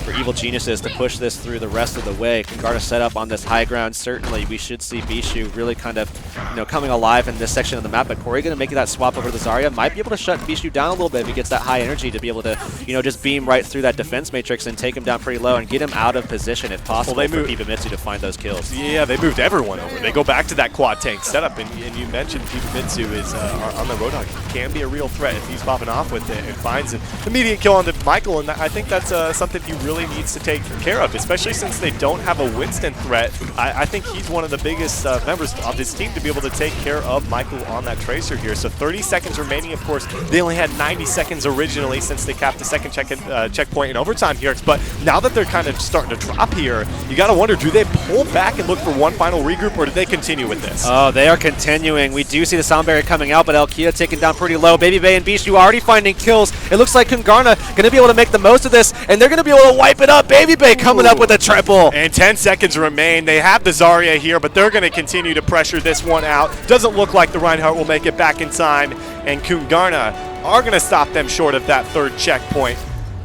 for Evil Geniuses to push this through the rest of the way. Kungarna set up on this high ground. Certainly, we should see Bishu really kind of, coming alive in this section of the map. But Corey going to make that swap over to Zarya. Might be able to shut Bishu down a little bit if he gets that high energy to be able to, just beam right through that defense matrix and take him down pretty low and get him out of position if possible for Pipamitsu to find those kills. Yeah, they moved everyone over. They go back to that quad tank setup, and you mentioned Pipamitsu is on the Roadhog. He can be a real threat if he's popping off with it and finds an immediate kill on the Michael, and I think that's something he really really needs to take care of, especially since they don't have a Winston threat. I think he's one of the biggest members of his team to be able to take care of Michael on that Tracer here. So 30 seconds remaining. Of course, they only had 90 seconds originally since they capped the second checkpoint in overtime here. But now that they're kind of starting to drop here, you got to wonder, do they pull back and look for one final regroup, or do they continue with this? Oh, they are continuing. We do see the sound barrier coming out, but Elkia taken down pretty low. Baby Bay and Bishu already finding kills. It looks like Kungarna going to be able to make the most of this, and they're going to be able to wipe it up. Baby Bay coming up with a triple. And 10 seconds remain. They have the Zarya here, but they're going to continue to pressure this one out. Doesn't look like the Reinhardt will make it back in time, and Kungarna are going to stop them short of that third checkpoint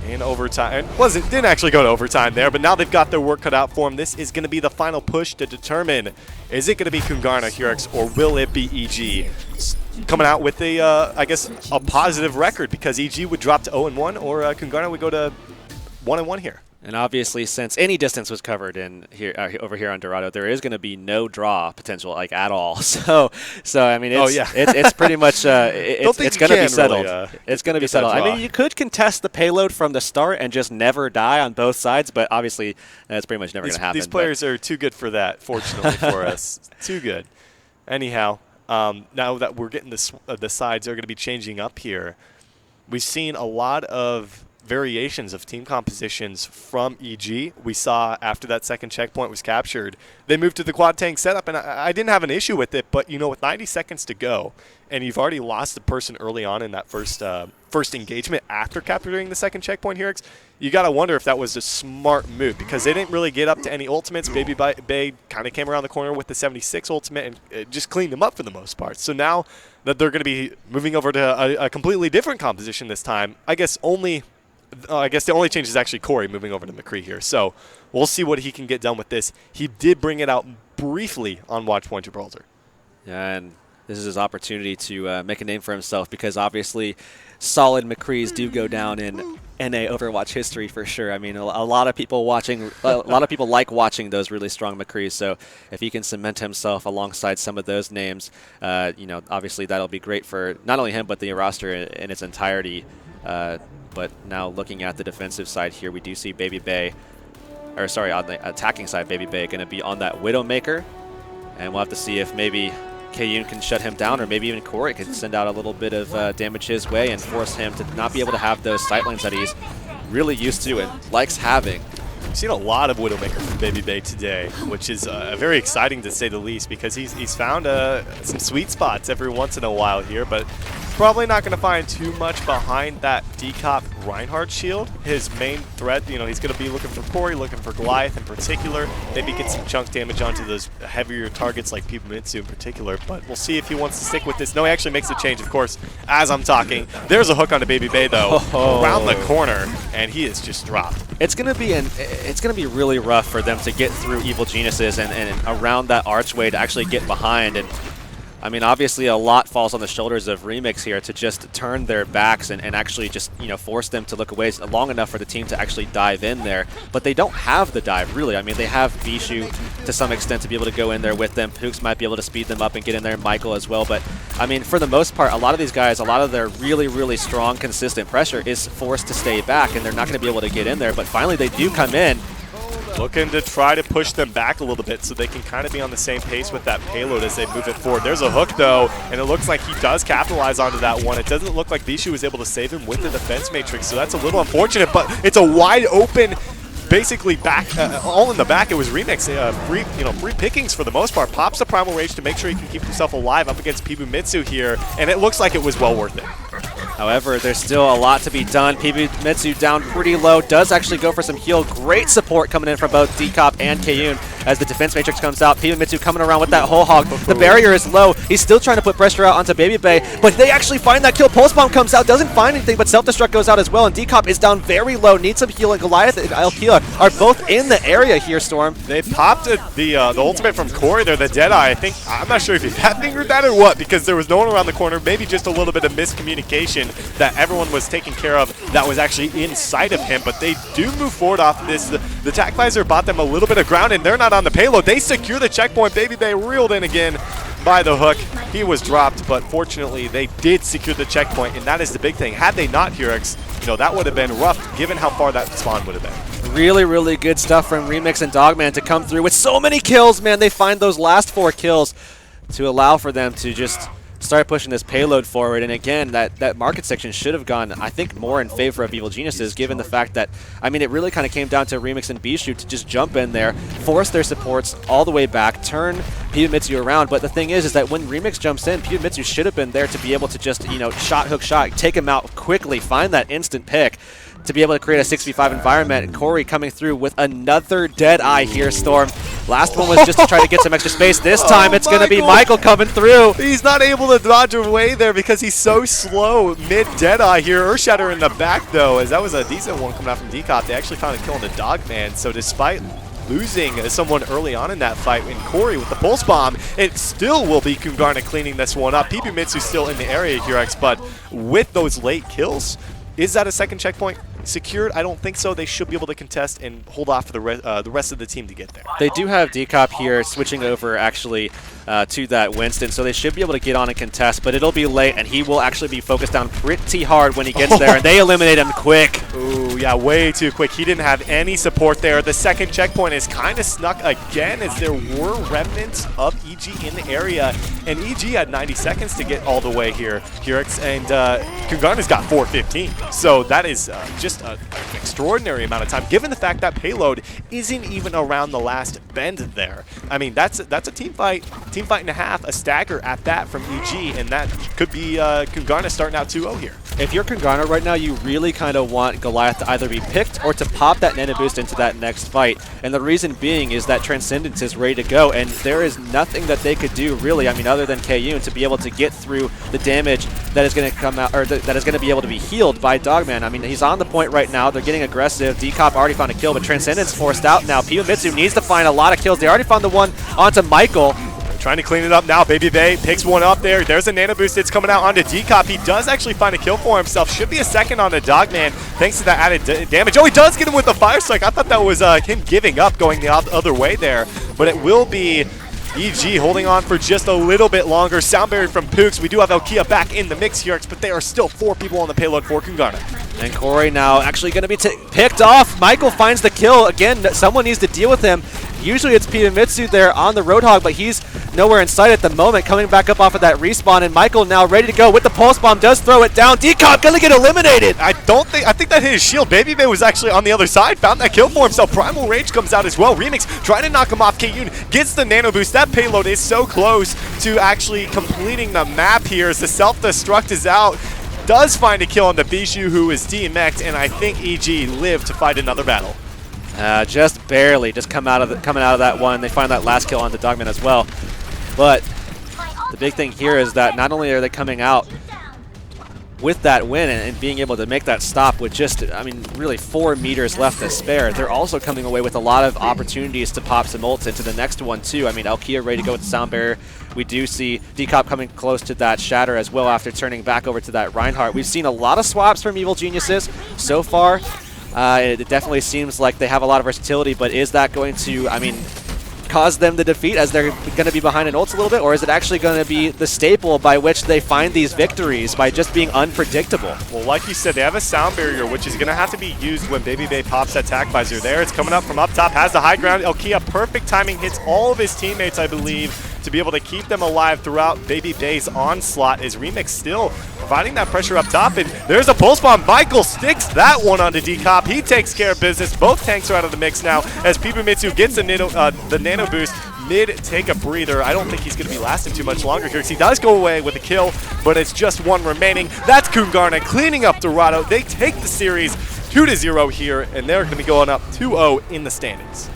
in overtime. Didn't actually go to overtime there, but now they've got their work cut out for them. This is going to be the final push to determine, is it going to be Kungarna, Hurex, or will it be EG? Coming out with a, I guess, a positive record, because EG would drop to 0-1, or Kungarna would go to 1-1 here. And obviously, since any distance was covered in here over here on Dorado, there is going to be no draw potential, like, at all. So I mean, it's pretty much it's going to be settled. Really, it's going to be settled. I mean, you could contest the payload from the start and just never die on both sides, but obviously that's pretty much never going to happen. These players are too good for that, fortunately for us. Too good. Anyhow, now that we're getting the sides are going to be changing up here, we've seen a lot of variations of team compositions from EG. We saw after that second checkpoint was captured, they moved to the quad tank setup, and I didn't have an issue with it, but, you know, with 90 seconds to go, and you've already lost the person early on in that first engagement after capturing the second checkpoint here, you got to wonder if that was a smart move, because they didn't really get up to any ultimates. Baby Bay kind of came around the corner with the 76 ultimate and it just cleaned them up for the most part. So now that they're going to be moving over to a completely different composition this time, I guess the only change is actually Corey moving over to McCree here. So we'll see what he can get done with this. He did bring it out briefly on Watchpoint Gibraltar. Yeah, and this is his opportunity to make a name for himself, because obviously solid McCrees do go down in NA Overwatch history for sure. I mean, a lot of people like watching those really strong McCrees. So if he can cement himself alongside some of those names, you know, obviously that'll be great for not only him but the roster in its entirety. But now looking at the defensive side here, we do see Baby Bay, or sorry, on the attacking side, Baby Bay going to be on that Widowmaker. And we'll have to see if maybe Kayun can shut him down, or maybe even Corey can send out a little bit of damage his way and force him to not be able to have those sightlines that he's really used to and likes having. We've seen a lot of Widowmaker from Baby Bay today, which is very exciting to say the least, because he's found some sweet spots every once in a while here, but probably not going to find too much behind that decop Reinhardt shield. His main threat, you know, he's going to be looking for Corey, looking for Goliath in particular, maybe get some chunk damage onto those heavier targets like Pibumitsu in particular, but we'll see if he wants to stick with this. No, he actually makes a change, of course, as I'm talking. There's a hook onto Baby Bay, though, around the corner, and he is just dropped. It's going to be really rough for them to get through Evil Geniuses and around that archway to actually get behind. And I mean, obviously a lot falls on the shoulders of Remix here to just turn their backs and actually just, you know, force them to look away long enough for the team to actually dive in there. But they don't have the dive, really. I mean, they have Bishu to some extent to be able to go in there with them. Pooks might be able to speed them up and get in there, Michael as well. But, I mean, for the most part, a lot of these guys, a lot of their really, really strong, consistent pressure is forced to stay back, and they're not going to be able to get in there. But finally, they do come in. Looking to try to push them back a little bit so they can kind of be on the same pace with that payload as they move it forward. There's a hook, though, and it looks like he does capitalize onto that one. It doesn't look like Bishu was able to save him with the defense matrix, so that's a little unfortunate, but it's a wide open, basically back, all in the back. It was Remix, free pickings for the most part. Pops the Primal Rage to make sure he can keep himself alive up against Pibumitsu here, and it looks like it was well worth it. However, there's still a lot to be done. Pibumitsu down pretty low, does actually go for some heal. Great support coming in from both Decop and Kayun as the defense matrix comes out. Pibumitsu coming around with that whole hog. The barrier is low. He's still trying to put pressure out onto Baby Bay, but they actually find that kill. Pulse Bomb comes out, doesn't find anything, but Self-Destruct goes out as well, and Decop is down very low, needs some heal, and Goliath and Alkia are both in the area here, Storm. They popped the ultimate from Corey there, the Deadeye. I'm not sure if he fat fingered that or what, because there was no one around the corner, maybe just a little bit of miscommunication that everyone was taken care of that was actually inside of him, but they do move forward off this. The Tac Visor bought them a little bit of ground, and they're not on the payload. They secure the checkpoint. Baby Bay reeled in again by the hook. He was dropped, but fortunately they did secure the checkpoint, and that is the big thing. Had they not, Hurex, you know, that would have been rough given how far that spawn would have been. really, really good stuff from Remix and Dogman to come through with so many kills, man. They find those last 4 kills to allow for them to just start pushing this payload forward. And again, that market section should have gone, I think, more in favor of Evil Geniuses, given the fact that, I mean, it really kind of came down to Remix and Bishu to just jump in there, force their supports all the way back, turn Piyomitsu around. But the thing is that when Remix jumps in, Piyomitsu should have been there to be able to just, you know, shot, hook, shot, take him out quickly, find that instant pick, to be able to create a 6v5 environment. And Corey coming through with another dead eye here, Storm. Last one was just to try to get some extra space. This time it's going to be Michael coming through. He's not able to dodge away there because he's so slow mid dead eye here. Earthshatter in the back though, as that was a decent one coming out from Decop. They actually found a kill on the Dogman. So despite losing someone early on in that fight, and Corey with the pulse bomb, it still will be Kungarna cleaning this one up. Piyomitsu still in the area here, X, but with those late kills, is that a second checkpoint secured? I don't think so. They should be able to contest and hold off for the rest of the team to get there. They do have Decop here switching over actually to that Winston, so they should be able to get on and contest, but it'll be late, and he will actually be focused down pretty hard when he gets there, and they eliminate him quick. Ooh, yeah, way too quick. He didn't have any support there. The second checkpoint is kind of snuck again, as there were remnants of EG in the area, and EG had 90 seconds to get all the way here, Hurix, and Kungarna's got 4:15, so that is just an extraordinary amount of time, given the fact that payload isn't even around the last bend there. I mean, that's a team fight and a half, a stagger at that from EG, and that could be Kungarna starting out 2-0 here. If you're Kungarna right now, you really kind of want Goliath to either be picked or to pop that Nano Boost into that next fight. And the reason being is that Transcendence is ready to go, and there is nothing that they could do really, I mean, other than KU, to be able to get through the damage that is going to come out, or that is going to be able to be healed by Dogman. I mean, he's on the point right now. They're getting aggressive. Decop already found a kill, but Transcendence forced out now. Piyomitsu needs to find a lot of kills. They already found the one onto Michael. Trying to clean it up now. Baby Bay picks one up there. There's a Nano Boost that's coming out onto Decop. He does actually find a kill for himself. Should be a second on the Dogman thanks to that added damage. Oh, he does get him with the Fire Strike. I thought that was him giving up, going the other way there. But it will be EG holding on for just a little bit longer. Sound barrier from Pooks. We do have Elkia back in the mix here, but there are still 4 people on the payload for Kungarna. And Corey now actually going to be picked off. Michael finds the kill. Again, someone needs to deal with him. Usually it's Piyomitsu there on the Roadhog, but he's nowhere in sight at the moment, coming back up off of that respawn, and Michael now ready to go with the Pulse Bomb, does throw it down. Decop gonna get eliminated! I think that hit his shield. Baby Bay was actually on the other side, found that kill for himself. Primal Rage comes out as well. Remix trying to knock him off. KU gets the Nano Boost. That payload is so close to actually completing the map here as the self-destruct is out. Does find a kill on the Bishu, who is DMX'd, and I think EG lived to fight another battle. Just barely, just coming out of that one. They find that last kill on the Dogman as well. But the big thing here is that not only are they coming out with that win and being able to make that stop with just, I mean, really 4 meters left to spare, they're also coming away with a lot of opportunities to pop some ults into the next one too. I mean, Elkia ready to go with the Sound Barrier. We do see Decop coming close to that Shatter as well after turning back over to that Reinhardt. We've seen a lot of swaps from Evil Geniuses so far. It definitely seems like they have a lot of versatility, but is that going to, I mean, cause them the defeat as they're going to be behind in ults a little bit, or is it actually going to be the staple by which they find these victories by just being unpredictable? Well, like you said, they have a Sound Barrier, which is going to have to be used when Baby Bay pops that Tac Visor there. It's coming up from up top, has the high ground. Elkia, perfect timing, hits all of his teammates, I believe, to be able to keep them alive throughout Baby Bay's onslaught. Is Remix still providing that pressure up top, and there's a Pulse Bomb. Michael sticks that one onto Decop. He takes care of business. Both tanks are out of the mix now as Piyomitsu gets the Nano Boost. Mid take a breather. I don't think he's going to be lasting too much longer here, because he does go away with a kill, but it's just one remaining. That's Kungarna cleaning up Dorado. They take the series 2-0 here, and they're going to be going up 2-0 in the standings.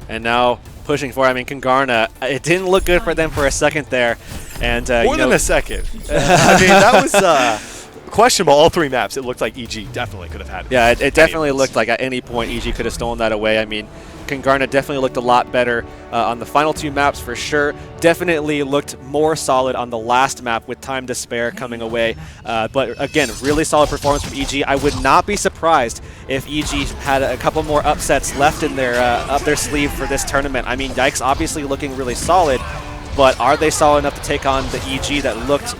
And now pushing for, I mean, Kungarna, it didn't look good for them for a second there. And more than a second. I mean, that was questionable. All 3 maps, it looked like EG definitely could have had it. Yeah, it definitely looked like at any point EG could have stolen that away. I mean, Kungarna definitely looked a lot better on the final 2 maps for sure. Definitely looked more solid on the last map with time to spare coming away. But again, really solid performance from EG. I would not be surprised if EG had a couple more upsets left in their up their sleeve for this tournament. I mean, Dyke's obviously looking really solid, but are they solid enough to take on the EG that looked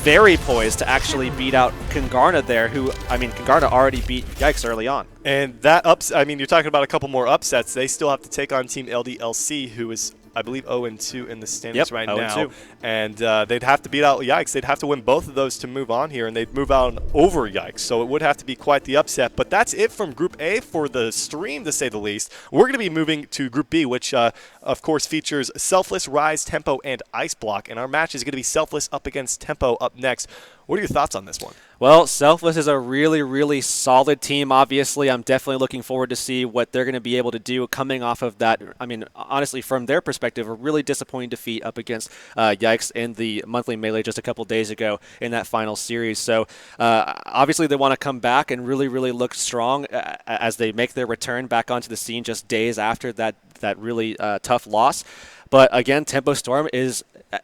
very poised to actually beat out Kungarna there, who, I mean, Kungarna already beat Yikes early on. And that I mean, you're talking about a couple more upsets. They still have to take on Team LDLC, who is, I believe, 0-2 in the standings right now. And they'd have to beat out Yikes. They'd have to win both of those to move on here, and they'd move on over Yikes. So it would have to be quite the upset. But that's it from Group A for the stream, to say the least. We're going to be moving to Group B, which, of course, features Selfless, Rise, Tempo, and Ice Block. And our match is going to be Selfless up against Tempo up next. What are your thoughts on this one? Well, Selfless is a really, really solid team, obviously. I'm definitely looking forward to see what they're going to be able to do coming off of that. I mean, honestly, from their perspective, a really disappointing defeat up against Yikes in the monthly melee just a couple days ago in that final series. So, obviously, they want to come back and really, really look strong as they make their return back onto the scene just days after that really tough loss. But again, Tempo Storm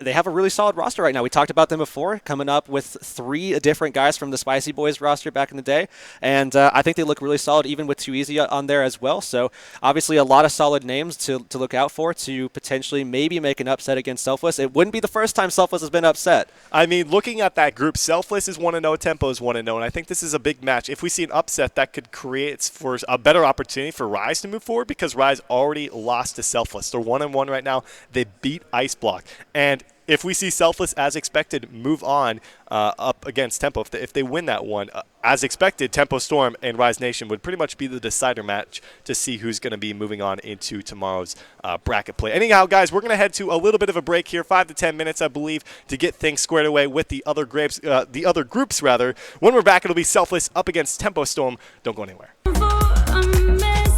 they have a really solid roster right now. We talked about them before, coming up with 3 different guys from the Spicy Boys roster back in the day. And I think they look really solid, even with Too Easy on there as well. So obviously a lot of solid names to look out for to potentially maybe make an upset against Selfless. It wouldn't be the first time Selfless has been upset. I mean, looking at that group, Selfless is 1-0, Tempo is 1-0, and I think this is a big match. If we see an upset, that could create for a better opportunity for Rise to move forward, because Rise already lost to Selfless. They're 1-1 right now. They beat Ice Block. And if we see Selfless, as expected, move on up against Tempo, if they win that one, as expected, Tempo Storm and Rise Nation would pretty much be the decider match to see who's going to be moving on into tomorrow's bracket play. Anyhow, guys, we're going to head to a little bit of a break here, 5 to 10 minutes, I believe, to get things squared away with the other groups. When we're back, it'll be Selfless up against Tempo Storm. Don't go anywhere.